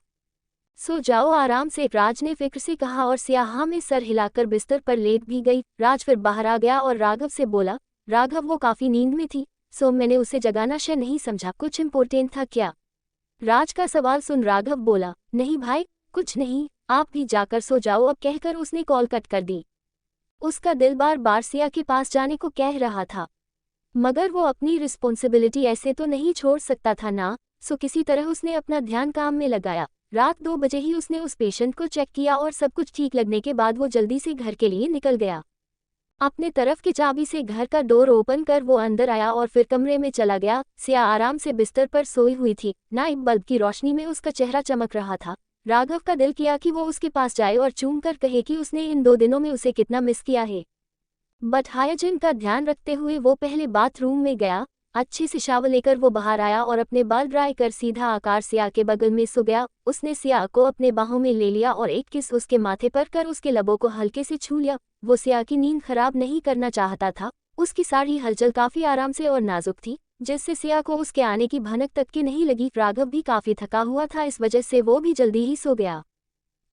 सो जाओ आराम से, राज ने फिक्र से कहा और सिया हाँ में सर हिलाकर बिस्तर पर लेट भी गई। राज फिर बाहर आ गया और राघव से बोला, राघव वो काफी नींद में थी, सो मैंने उसे जगाना शायद नहीं समझा, कुछ इम्पोर्टेंट था क्या? राज का सवाल सुन राघव बोला, नहीं भाई कुछ नहीं, आप भी जाकर सो जाओ अब, कहकर उसने कॉल कट कर दी। उसका दिल बार बार सिया के पास जाने को कह रहा था, मगर वो अपनी रिस्पॉन्सिबिलिटी ऐसे तो नहीं छोड़ सकता था ना। सो किसी तरह उसने अपना ध्यान काम में लगाया। रात 2 बजे ही उसने उस पेशेंट को चेक किया और सब कुछ ठीक लगने के बाद वो जल्दी से घर के लिए निकल गया। अपने तरफ की चाबी से घर का डोर ओपन कर वो अंदर आया और फिर कमरे में चला गया। सिया आराम से बिस्तर पर सोई हुई थी, नाइट बल्ब की रोशनी में उसका चेहरा चमक रहा था। राघव का दिल किया कि वो उसके पास जाए और चूम कर कहे कि उसने इन 2 दिनों में उसे कितना मिस किया है, बट हाइजीन का ध्यान रखते हुए वो पहले बाथरूम में गया। अच्छे से शावर लेकर वो बाहर आया और अपने बाल ड्राई कर सीधा आकार सिया के बगल में सो गया। उसने सिया को अपने बाहों में ले लिया और एक किस उसके माथे पर कर उसके लबों को हल्के से छू लिया। वो सिया की नींद खराब नहीं करना चाहता था। उसकी सारी हलचल काफी आराम से और नाजुक थी, जिससे सिया को उसके आने की भनक तक की नहीं लगी। राघव भी काफी थका हुआ था, इस वजह से वो भी जल्दी ही सो गया।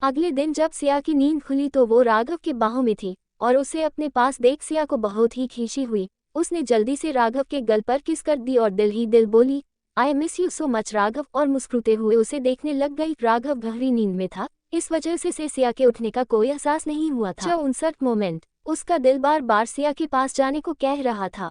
अगले दिन जब सिया की नींद खुली तो वो राघव के बाहों में थी और उसे अपने पास देख सिया को बहुत ही खुशी हुई। उसने जल्दी से राघव के गल पर किस कर दी और दिल ही दिल बोली, I miss you so much Raghav, और मुस्कुराते हुए उसे देखने लग गई। राघव गहरी नींद में था, इस वजह से सिया के उठने का कोई एहसास नहीं हुआ था। 59 मोमेंट, उसका दिल बार बार सिया के पास जाने को कह रहा था,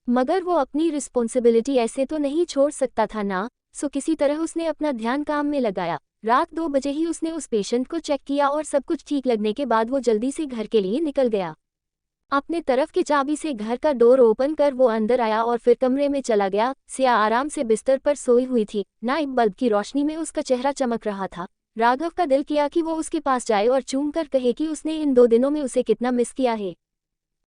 मगर वो अपनी रिस्पॉन्सिबिलिटी ऐसे तो नहीं छोड़ सकता था ना। सो किसी तरह उसने अपना ध्यान काम में लगाया। रात 2 बजे ही उसने उस पेशेंट को चेक किया और सब कुछ ठीक लगने के बाद वो जल्दी से घर के लिए निकल गया। अपने तरफ की चाबी से घर का डोर ओपन कर वो अंदर आया और फिर कमरे में चला गया। सिया आराम से बिस्तर पर सोई हुई थी। नाइट बल्ब की रोशनी में उसका चेहरा चमक रहा था। राघव का दिल किया कि वो उसके पास जाए और चूम कर कहे कि उसने इन 2 दिनों में उसे कितना मिस किया है।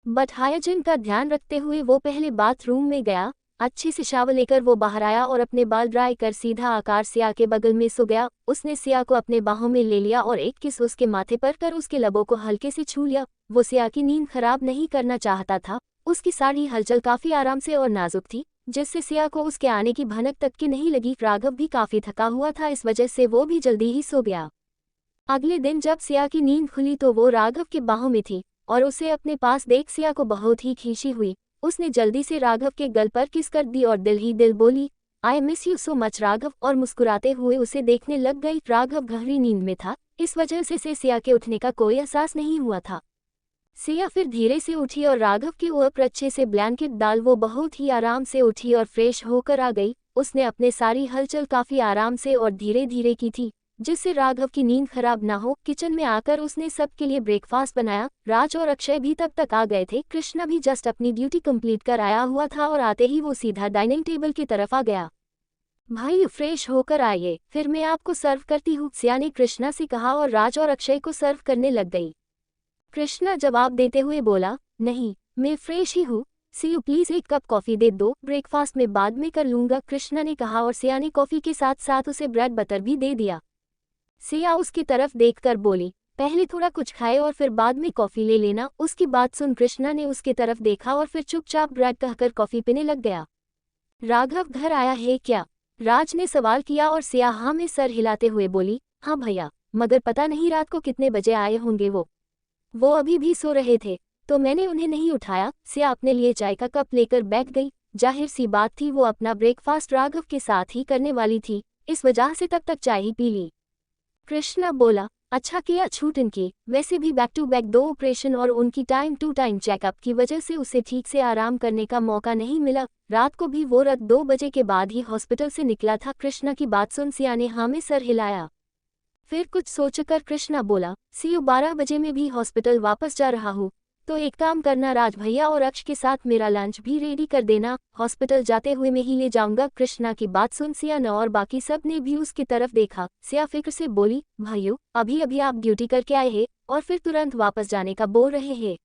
बट हाइजीन का ध्यान रखते हुए वो पहले बाथरूम में गया। अच्छे से शावर लेकर वो बाहर आया और अपने बाल ड्राई कर सीधा आकार सिया के बगल में सो गया। उसने सिया को अपने बाहों में ले लिया और एक किस उसके माथे पर कर उसके लबों को हल्के से छू लिया। वो सिया की नींद खराब नहीं करना चाहता था। उसकी सारी हलचल काफी आराम से और नाजुक थी, जिससे सिया को उसके आने की भनक तक की नहीं लगी। राघव भी काफी थका हुआ था, इस वजह से वो भी जल्दी ही सो गया। अगले दिन जब सिया की नींद खुली तो वो राघव के बाहों में थी और उसे अपने पास देख सिया को बहुत ही खुशी हुई। उसने जल्दी से राघव के गल पर किस कर दी और दिल ही दिल बोली, I miss you so much Raghav, और मुस्कुराते हुए उसे देखने लग गई। राघव गहरी नींद में था, इस वजह से सिया के उठने का कोई एहसास नहीं हुआ था। सिया फिर धीरे से उठी और राघव के ऊपर अच्छे से ब्लैंकेट डाल वो बहुत ही आराम से उठी और फ्रेश होकर आ गई। उसने अपने सारी हलचल काफी आराम से और धीरे धीरे की थी, जिससे राघव की नींद खराब ना हो। किचन में आकर उसने सबके लिए ब्रेकफास्ट बनाया। राज और अक्षय भी तब तक आ गए थे। कृष्णा भी जस्ट अपनी ड्यूटी कंप्लीट कर आया हुआ था और आते ही वो सीधा डाइनिंग टेबल की तरफ आ गया। भाई फ्रेश होकर आइए, फिर मैं आपको सर्व करती हूँ, सिया ने कृष्णा से कहा और राज और अक्षय को सर्व करने लग गई। कृष्णा जवाब देते हुए बोला, नहीं मैं फ्रेश ही हूँ, सिया प्लीज एक कप कॉफी दे दो, ब्रेकफास्ट में बाद में कर लूंगा, कृष्णा ने कहा और सिया ने कॉफी के साथ साथ उसे ब्रेड बटर भी दे दिया। सिया उसकी तरफ देखकर बोली, पहले थोड़ा कुछ खाए और फिर बाद में कॉफी ले लेना। उसकी बात सुन कृष्णा ने उसकी तरफ देखा और फिर चुपचाप ब्रेड कहकर कॉफी पीने लग गया। राघव घर आया है क्या? राज ने सवाल किया और सिया हाँ में सर हिलाते हुए बोली, हाँ भैया, मगर पता नहीं रात को कितने बजे आए होंगे। वो अभी भी सो रहे थे तो मैंने उन्हें नहीं उठाया। सिया अपने लिए चाय का कप लेकर बैठ गई। जाहिर सी बात थी वो अपना ब्रेकफास्ट राघव के साथ ही करने वाली थी, इस वजह से तब तक चाय ही पी ली। कृष्णा बोला, अच्छा किया छूट इनकी, वैसे भी बैक टू बैक 2 ऑपरेशन और उनकी टाइम टू टाइम चेकअप की वजह से उसे ठीक से आराम करने का मौका नहीं मिला। रात को भी वो रात 2 बजे के बाद ही हॉस्पिटल से निकला था। कृष्णा की बात सुन सिया ने हाँ में सर हिलाया। फिर कुछ सोचकर कृष्णा बोला, सीयू 12 बजे में भी हॉस्पिटल वापस जा रहा हूँ, तो एक काम करना, राज भैया और अक्ष के साथ मेरा लंच भी रेडी कर देना, हॉस्पिटल जाते हुए मैं ही ले जाऊंगा। कृष्णा की बात सुन सिया ने और बाकी सब ने भी उसकी तरफ देखा। सिया फिक्र से बोली, भाइयों अभी अभी आप ड्यूटी करके आए हैं और फिर तुरंत वापस जाने का बोल रहे हैं,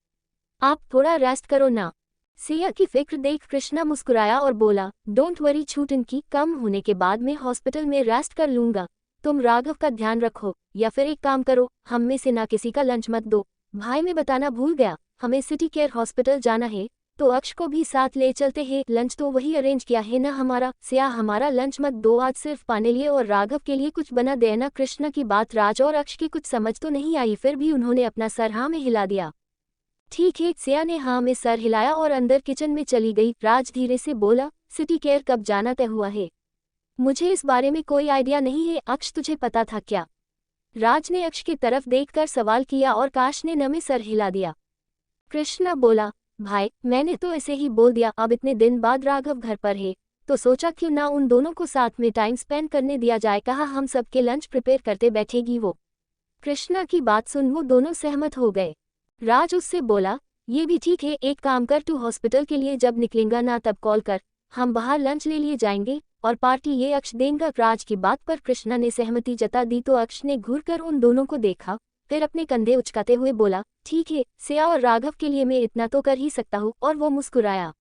आप थोड़ा रेस्ट करो ना। सिया की फिक्र देख कृष्णा मुस्कुराया और बोला, डोंट वरी छूट इनकी, कम होने के बाद मैं हॉस्पिटल में रेस्ट कर लूंगा, तुम राघव का ध्यान रखो, या फिर एक काम करो, हम में से ना किसी का लंच मत दो। भाई मैं बताना भूल गया, हमें सिटी केयर हॉस्पिटल जाना है तो अक्ष को भी साथ ले चलते हैं, लंच तो वही अरेंज किया है ना हमारा। सिया हमारा लंच मत दो, आज सिर्फ पाने लिए और राघव के लिए कुछ बना देना। कृष्णा की बात राज और अक्ष की कुछ समझ तो नहीं आई, फिर भी उन्होंने अपना सर हाँ में हिला दिया। ठीक है, सिया ने हाँ में सर हिलाया और अंदर किचन में चली गई। राज धीरे से बोला, सिटी केयर कब जाना तय हुआ है? मुझे इस बारे में कोई आइडिया नहीं है, अक्ष तुझे पता था क्या? राज ने अक्ष की तरफ देखकर सवाल किया और काश ने न में सर हिला दिया। कृष्णा बोला, भाई मैंने तो ऐसे ही बोल दिया, अब इतने दिन बाद राघव घर पर है तो सोचा क्यों ना उन दोनों को साथ में टाइम स्पेंड करने दिया जाए, कहा हम सबके लंच प्रिपेयर करते बैठेगी वो। कृष्णा की बात सुन वो दोनों सहमत हो गए। राज उससे बोला, ये भी ठीक है, एक काम कर, तू हॉस्पिटल के लिए जब निकलेगा ना तब कॉल कर, हम बाहर लंच ले लिए जाएंगे और पार्टी ये अक्ष देगा। राज की बात पर कृष्णा ने सहमति जता दी तो अक्ष ने घूरकर उन दोनों को देखा, फिर अपने कंधे उचकाते हुए बोला, ठीक है, सिया और राघव के लिए मैं इतना तो कर ही सकता हूँ, और वो मुस्कुराया।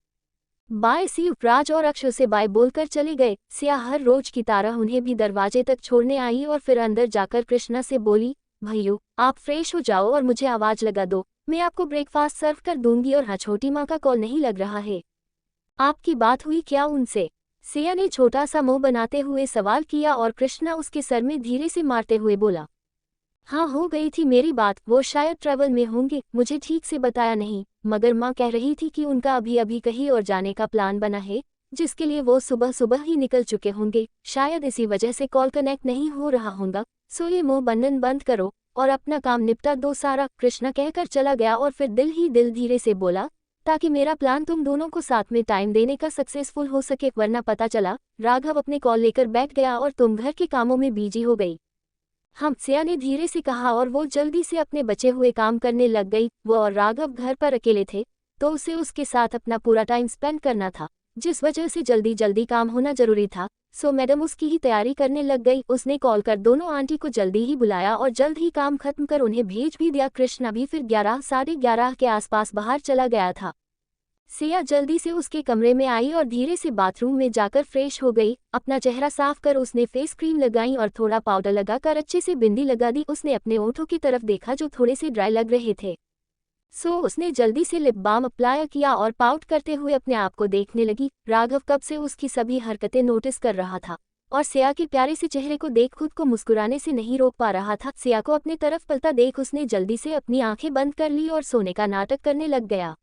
बाय सी। राज और अक्ष उसे बाय बोलकर चले गए। सिया हर रोज की तरह उन्हें भी दरवाजे तक छोड़ने आई और फिर अंदर जाकर कृष्णा से बोली, भैया आप फ्रेश हो जाओ और मुझे आवाज लगा दो, मैं आपको ब्रेकफास्ट सर्व कर दूंगी। और हाँ, छोटी माँ का कॉल नहीं लग रहा है, आपकी बात हुई क्या उनसे? सिया ने छोटा सा मुंह बनाते हुए सवाल किया और कृष्णा उसके सर में धीरे से मारते हुए बोला, हाँ हो गई थी मेरी बात, वो शायद ट्रैवल में होंगे, मुझे ठीक से बताया नहीं, मगर माँ कह रही थी कि उनका अभी अभी कहीं और जाने का प्लान बना है, जिसके लिए वो सुबह सुबह ही निकल चुके होंगे। शायद इसी वजह से कॉल कनेक्ट नहीं हो रहा होगा। सो ये मोह बंधन बंद करो और अपना काम निपटा दो सारा, कृष्णा कहकर चला गया और फिर दिल ही दिल धीरे से बोला, ताकि मेरा प्लान तुम दोनों को साथ में टाइम देने का सक्सेसफुल हो सके, वरना पता चला राघव अपने कॉल लेकर बैठ गया और तुम घर के कामों में बिजी हो गई। सिया ने धीरे से कहा और वो जल्दी से अपने बचे हुए काम करने लग गई। वो और राघव घर पर अकेले थे तो उसे उसके साथ अपना पूरा टाइम स्पेंड करना था, जिस वजह से जल्दी जल्दी काम होना जरूरी था। सो मैडम उसकी ही तैयारी करने लग गई। उसने कॉल कर दोनों आंटी को जल्दी ही बुलाया और जल्द ही काम खत्म कर उन्हें भेज भी दिया। कृष्णा भी फिर 11 साढ़े 11 के आसपास बाहर चला गया था। सिया जल्दी से उसके कमरे में आई और धीरे से बाथरूम में जाकर फ्रेश हो गई। अपना चेहरा साफ कर उसने फेस क्रीम लगाई और थोड़ा पाउडर लगाकर अच्छे से बिंदी लगा दी। उसने अपने ओठों की तरफ देखा जो थोड़े से ड्राई लग रहे थे। सो उसने जल्दी से लिप बाम अप्लाई किया और पाउट करते हुए अपने आप को देखने लगी। राघव कब से उसकी सभी हरकतें नोटिस कर रहा था और सिया के प्यारे से चेहरे को देख खुद को मुस्कुराने से नहीं रोक पा रहा था। सिया को अपने तरफ पलता देख उसने जल्दी से अपनी आंखें बंद कर ली और सोने का नाटक करने लग गया।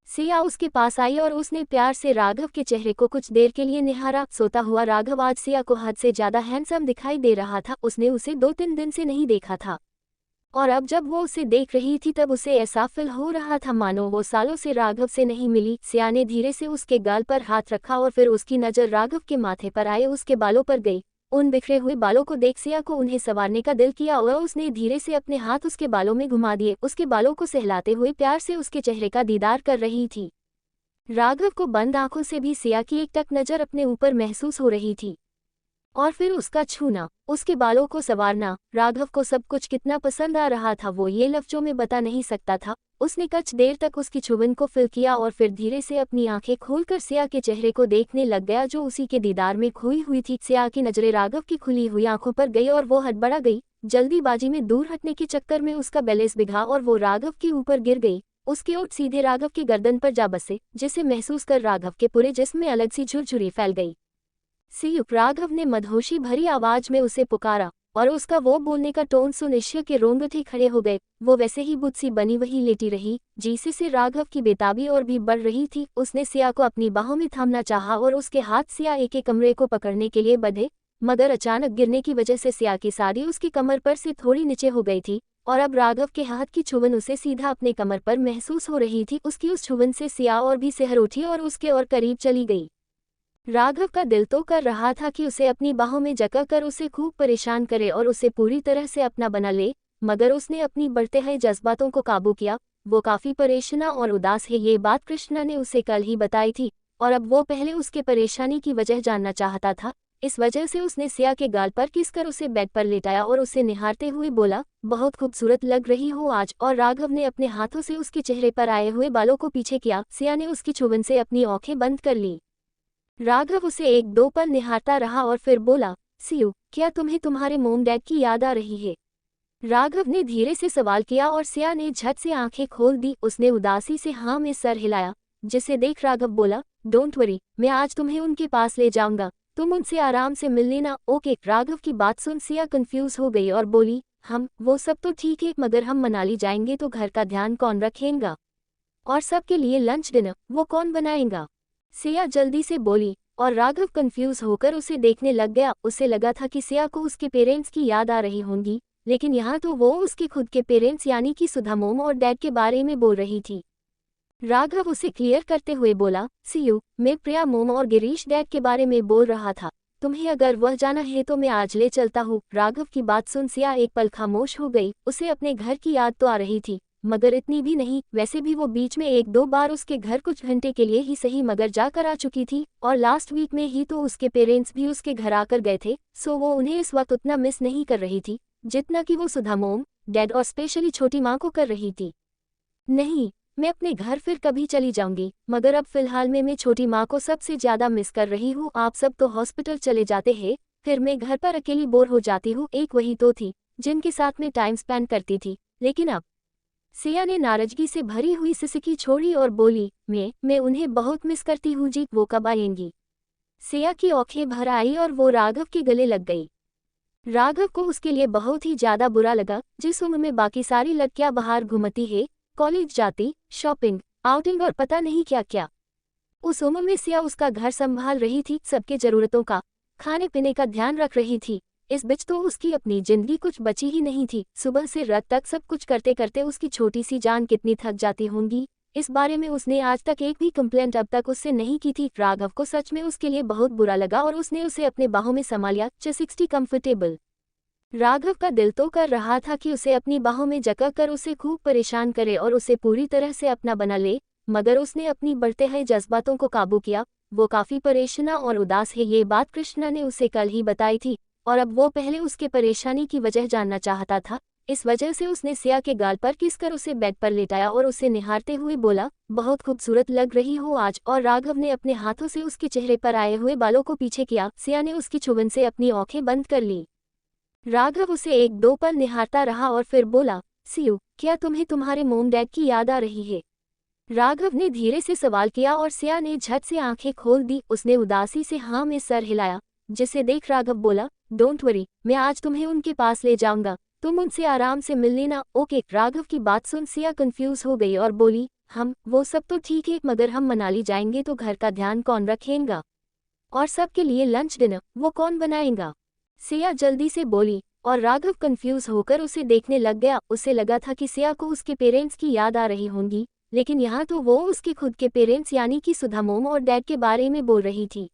सिया उसके पास आई और उसने प्यार से राघव के चेहरे को कुछ देर के लिए निहारा। सोता हुआ राघव आज सिया को हद से ज्यादा हैंडसम दिखाई दे रहा था। उसने उसे 2-3 दिन से नहीं देखा था और अब जब वो उसे देख रही थी तब उसे ऐसा फील हो रहा था मानो वो सालों से राघव से नहीं मिली। सिया ने धीरे से उसके गाल पर हाथ रखा और फिर उसकी नज़र राघव के माथे पर आए उसके बालों पर गई। उन बिखरे हुए बालों को देख सिया को उन्हें संवारने का दिल किया और उसने धीरे से अपने हाथ उसके बालों में घुमा दिए, उसके बालों को सहलाते हुए प्यार से उसके चेहरे का दीदार कर रही थी। राघव को बंद आंखों से भी सिया की एक टक नज़र अपने ऊपर महसूस हो रही थी और फिर उसका छूना, उसके बालों को संवारना, राघव को सब कुछ कितना पसंद आ रहा था वो ये लफ्जों में बता नहीं सकता था। उसने कुछ देर तक उसकी छुबन को फील किया और फिर धीरे से अपनी आंखें खोलकर सिया के चेहरे को देखने लग गया जो उसी के दीदार में खोई हुई थी। सिया की नजरें राघव की खुली हुई आंखों पर गई और वो हड़बड़ा गई। जल्दीबाजी में दूर हटने के चक्कर में उसका बैलेंस बिगड़ा और वो राघव के ऊपर गिर गई। उसके ओठ सीधे राघव की गर्दन पर जा बसे, जिसे महसूस कर राघव के पूरे जिस्म में अलग सी झुरझुरी फैल गई। सियु, राघव ने मदहोशी भरी आवाज में उसे पुकारा और उसका वो बोलने का टोन सुन ईश्वर के रोंगटे खड़े हो गए। वो वैसे ही बुत सी बनी वही लेटी रही। जीसे से राघव की बेताबी और भी बढ़ रही थी। उसने सिया को अपनी बाहों में थामना चाहा और उसके हाथ सिया एक कमरे को पकड़ने के लिए बढ़े, मगर अचानक गिरने की वजह से सिया की साड़ी उसकी कमर पर से थोड़ी नीचे हो गई थी और अब राघव के हाथ की छुबन उसे सीधा अपने कमर पर महसूस हो रही थी। उसकी उस छुबन से सिया और भी सहर उठी और उसके और करीब चली गई। राघव का दिल तो कर रहा था कि उसे अपनी बाहों में जकड़ कर उसे खूब परेशान करे और उसे पूरी तरह से अपना बना ले, मगर उसने अपनी बढ़ते हुए जज्बातों को काबू किया। वो काफी परेशान और उदास है, ये बात कृष्णा ने उसे कल ही बताई थी और अब वो पहले उसके परेशानी की वजह जानना चाहता था। इस वजह से उसने सिया के गाल पर किसकर उसे बेड पर लेटाया और उसे निहारते हुए बोला, बहुत खूबसूरत लग रही हो आज। और राघव ने अपने हाथों से उसके चेहरे पर आए हुए बालों को पीछे किया। सिया ने उसकी छुबन से अपनी आंखें बंद कर ली। राघव उसे 1-2 पल निहारता रहा और फिर बोला, सियु, क्या तुम्हें तुम्हारे मोम डैड की याद आ रही है? राघव ने धीरे से सवाल किया और सिया ने झट से आंखें खोल दी। उसने उदासी से हाँ में सर हिलाया, जिसे देख राघव बोला, डोंट वरी, मैं आज तुम्हें उनके पास ले जाऊंगा, तुम उनसे आराम से मिल लेना, ओके। राघव की बात सुन सिया कंफ्यूज हो गई और बोली, वो सब तो ठीक है, मगर हम मनाली जाएंगे तो घर का ध्यान कौन रखेगा और सबके लिए लंच डिनर वो कौन बनाएगा? सिया जल्दी से बोली और राघव कंफ्यूज होकर उसे देखने लग गया। उसे लगा था कि सिया को उसके पेरेंट्स की याद आ रही होंगी, लेकिन यहाँ तो वो उसके खुद के पेरेंट्स यानी कि सुधा मोम और डैड के बारे में बोल रही थी। राघव उसे क्लियर करते हुए बोला, सियु, मैं प्रिया मोम और गिरीश डैड के बारे में बोल रहा था, तुम्हें अगर वह जाना है तो मैं आज ले चलता हूँ। राघव की बात सुन सिया एक पल खामोश हो गई। उसे अपने घर की याद तो आ रही थी, मगर इतनी भी नहीं। वैसे भी वो बीच में 1-2 बार उसके घर कुछ घंटे के लिए ही सही मगर जाकर आ चुकी थी और लास्ट वीक में ही तो उसके पेरेंट्स भी उसके घर आकर गए थे। सो वो उन्हें इस वक्त उतना मिस नहीं कर रही थी जितना कि वो सुधा मोम, डैड और स्पेशली छोटी माँ को कर रही थी। नहीं, मैं अपने घर फिर कभी चली जाऊंगी, मगर अब फिलहाल में मैं छोटी माँ को सबसे ज्यादा मिस कर रही हूँ। आप सब तो हॉस्पिटल चले जाते हैं, फिर मैं घर पर अकेली बोर हो जाती हूँ। एक वही तो थी जिनके साथ मैं टाइम स्पेंड करती थी, लेकिन अब। सिया ने नाराजगी से भरी हुई सिसकी छोड़ी और बोली, मैं उन्हें बहुत मिस करती हूँ जी, वो कब आएंगी? सिया की आंखें भर आई और वो राघव के गले लग गई। राघव को उसके लिए बहुत ही ज्यादा बुरा लगा। जिस उम्र में बाकी सारी लड़कियां बाहर घूमती है, कॉलेज जाती, शॉपिंग, आउटिंग और पता नहीं क्या क्या, उस उम्र में सिया उसका घर संभाल रही थी, सबके जरूरतों का, खाने पीने का ध्यान रख रही थी। इस बीच तो उसकी अपनी जिंदगी कुछ बची ही नहीं थी। सुबह से रात तक सब कुछ करते करते उसकी छोटी सी जान कितनी थक जाती होंगी, इस बारे में उसने आज तक एक भी कंप्लेंट अब तक उससे नहीं की थी। राघव को सच में उसके लिए बहुत बुरा लगा और उसने उसे अपने बाहों में समा लिया। 60 कंफर्टेबल। राघव का दिल तो कर रहा था कि उसे अपनी बाहों में जकड़ कर उसे खूब परेशान करे और उसे पूरी तरह से अपना बना ले, मगर उसने अपनी बढ़ते हुए जज्बातों को काबू किया। वो काफी परेशान और उदास है, ये बात कृष्णा ने उसे कल ही बताई थी और अब वो पहले उसके परेशानी की वजह जानना चाहता था। इस वजह से उसने सिया के गाल पर किसकर उसे बेड पर लेटाया और उसे निहारते हुए बोला, बहुत खूबसूरत लग रही हो आज। और राघव ने अपने हाथों से उसके चेहरे पर आए हुए बालों को पीछे किया। सिया ने उसकी चुभन से अपनी आंखें बंद कर ली। राघव उसे एक दो पल निहारता रहा और फिर बोला, सियू, क्या तुम्हें तुम्हारे मोम डैड की याद आ रही है? राघव ने धीरे से सवाल किया और सिया ने झट से आंखें खोल दी। उसने उदासी से हाँ में सर हिलाया, जिसे देख राघव बोला, डोंट वरी, मैं आज तुम्हें उनके पास ले जाऊंगा, तुम उनसे आराम से मिल लेना, ओके। राघव की बात सुन सिया कंफ्यूज हो गई और बोली, वो सब तो ठीक है, मगर हम मनाली जाएंगे तो घर का ध्यान कौन रखेगा? और सबके लिए लंच डिनर वो कौन बनाएगा? सिया जल्दी से बोली और राघव कंफ्यूज होकर उसे देखने लग गया। उसे लगा था कि सिया को उसके पेरेंट्स की याद आ रही होंगी, लेकिन यहाँ तो वो उसके खुद के पेरेंट्स यानी कि सुधा मोम और डैड के बारे में बोल रही थी।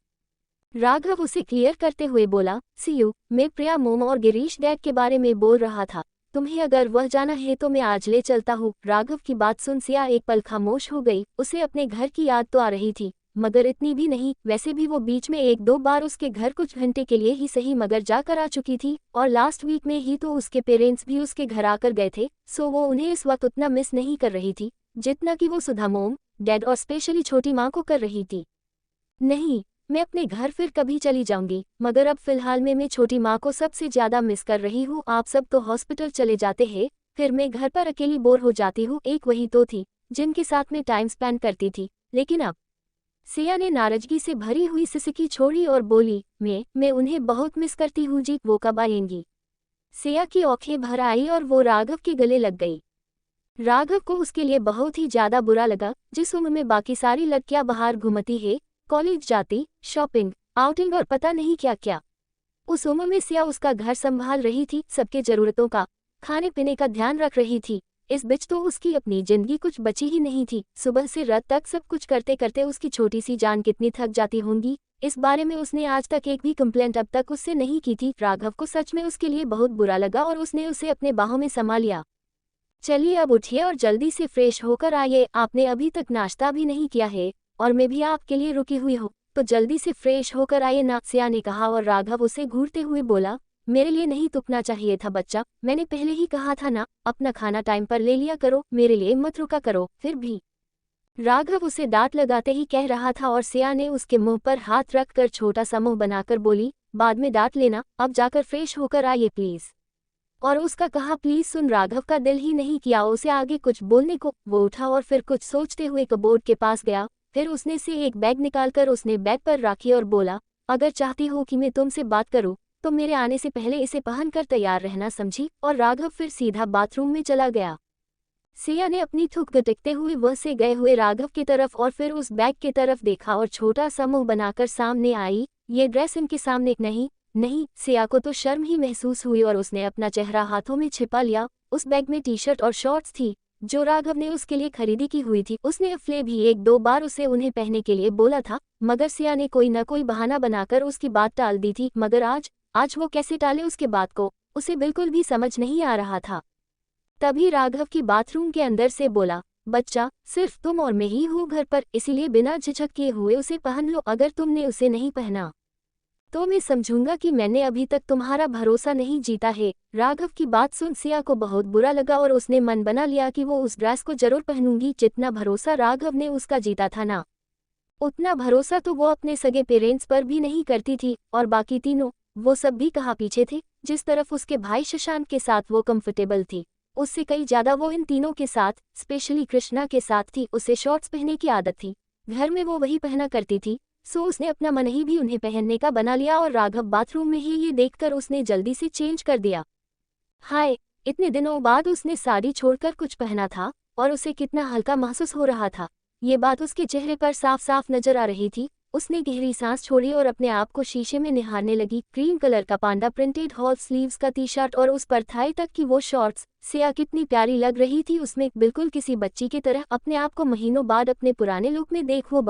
राघव उसे क्लियर करते हुए बोला, सियू, मैं प्रिया मोम और गिरीश डैड के बारे में बोल रहा था, तुम्हें अगर वह जाना है तो मैं आज ले चलता हूँ। राघव की बात सुन सिया एक पल खामोश हो गई। उसे अपने घर की याद तो आ रही थी, मगर इतनी भी नहीं। वैसे भी वो बीच में एक दो बार उसके घर कुछ घंटे के लिए ही सही मगर जाकर आ चुकी थी, और लास्ट वीक में ही तो उसके पेरेंट्स भी उसके घर आकर गए थे, सो वो उन्हें इस वक्त उतना मिस नहीं कर रही थी जितना कि वो सुधा मोम, डैड और स्पेशली छोटी माँ को कर रही थी। नहीं, मैं अपने घर फिर कभी चली जाऊंगी, मगर अब फिलहाल मैं छोटी माँ को सबसे ज्यादा मिस कर रही हूँ। आप सब तो हॉस्पिटल चले जाते हैं, फिर मैं घर पर अकेली बोर हो जाती हूँ। एक वही तो थी जिनके साथ मैं टाइम स्पेंड करती थी, लेकिन अब। सिया ने नाराजगी से भरी हुई सिसकी छोड़ी और बोली, मैं उन्हें बहुत मिस करती हूँ जी, वो कब आएंगी? सिया की आंखें भर आई और वो राघव के गले लग गई। राघव को उसके लिए बहुत ही ज्यादा बुरा लगा। जिस उम्र में बाकी सारी लड़कियां बाहर घूमती है, कॉलेज जाती, शॉपिंग, आउटिंग और पता नहीं क्या क्या, उस उम्र में सिया उसका घर संभाल रही थी, सबके जरूरतों का, खाने पीने का ध्यान रख रही थी। इस बीच तो उसकी अपनी जिंदगी कुछ बची ही नहीं थी। सुबह से रात तक सब कुछ करते करते उसकी छोटी सी जान कितनी थक जाती होंगी, इस बारे में उसने आज तक एक भी कंप्लेंट अब तक उससे नहीं की थी। राघव को सच में उसके लिए बहुत बुरा लगा और उसने उसे अपने बाहों में समा लिया। चलिए अब उठिए और जल्दी से फ्रेश होकर आइए, आपने अभी तक नाश्ता भी नहीं किया है और मैं भी आपके लिए रुकी हुई हूँ, तो जल्दी से फ्रेश होकर आइए ना, सिया ने कहा। और राघव उसे घूरते हुए बोला, मेरे लिए नहीं तुकना चाहिए था बच्चा, मैंने पहले ही कहा था ना, अपना खाना टाइम पर ले लिया करो, मेरे लिए मत रुका करो। फिर भी राघव उसे डांट लगाते ही कह रहा था और सिया ने उसके मुंह पर हाथ रखकर छोटा सा मुंह बनाकर बोली, बाद में डांट लेना, अब जाकर फ्रेश होकर आइए प्लीज। और उसका कहा प्लीज सुन राघव का दिल ही नहीं किया उसे आगे कुछ बोलने को। वो उठा और फिर कुछ सोचते हुए कबोर्ड के पास गया, फिर उसने से एक बैग निकालकर उसने बैग पर रखी और बोला, अगर चाहती हो कि मैं तुमसे बात करूं तो मेरे आने से पहले इसे पहनकर तैयार रहना, समझी? और राघव फिर सीधा बाथरूम में चला गया। सिया ने अपनी थूक गटकते हुए वह से गए हुए राघव की तरफ और फिर उस बैग की तरफ देखा और छोटा सा मुंह बनाकर सामने आई, ये ड्रेस इनके सामने नहीं। सिया को तो शर्म ही महसूस हुई और उसने अपना चेहरा हाथों में छिपा लिया। उस बैग में टी शर्ट और शॉर्ट्स थी जो राघव ने उसके लिए खरीदी की हुई थी। उसने अफले भी एक दो बार उसे उन्हें पहनने के लिए बोला था, मगर सिया ने कोई न कोई बहाना बनाकर उसकी बात टाल दी थी। मगर आज वो कैसे टाले उसके बात को, उसे बिल्कुल भी समझ नहीं आ रहा था। तभी राघव की बाथरूम के अंदर से बोला, बच्चा, सिर्फ तुम और मैं ही हूँ घर पर, इसीलिए बिना झिझक किए हुए उसे पहन लो। अगर तुमने उसे नहीं पहना तो मैं समझूंगा कि मैंने अभी तक तुम्हारा भरोसा नहीं जीता है। राघव की बात सुन सिया को बहुत बुरा लगा और उसने मन बना लिया कि वो उस ड्रेस को जरूर पहनूंगी। जितना भरोसा राघव ने उसका जीता था ना, उतना भरोसा तो वो अपने सगे पेरेंट्स पर भी नहीं करती थी। और बाकी तीनों, वो सब भी कहाँ पीछे थे। जिस तरफ उसके भाई शशांक के साथ वो कंफर्टेबल थी, उससे कई ज्यादा वो इन तीनों के साथ, स्पेशली कृष्णा के साथ थी। उसे शॉर्ट्स पहनने की आदत थी, घर में वो वही पहना करती थी, सो उसने अपना मन ही भी उन्हें पहनने का बना लिया। और राघव बाथरूम में ही ये देखकर उसने जल्दी से चेंज कर दिया। हाय, इतने दिनों बाद उसने साड़ी छोड़कर कुछ पहना था और उसे कितना हल्का महसूस हो रहा था। ये बात उसके चेहरे पर साफ साफ नजर आ रही थी। उसने गहरी सांस छोड़ी और अपने आप को शीशे में निहारने लगी। क्रीम कलर का पांडा प्रिंटेड हॉल स्लीव्स का टी शर्ट और उस पर थाई तक की वो शॉर्ट्स, सिया कितनी प्यारी लग रही थी उसमें, बिल्कुल किसी बच्ची की तरह। अपने आप को महीनों बाद अपने पुराने लुक में देख वो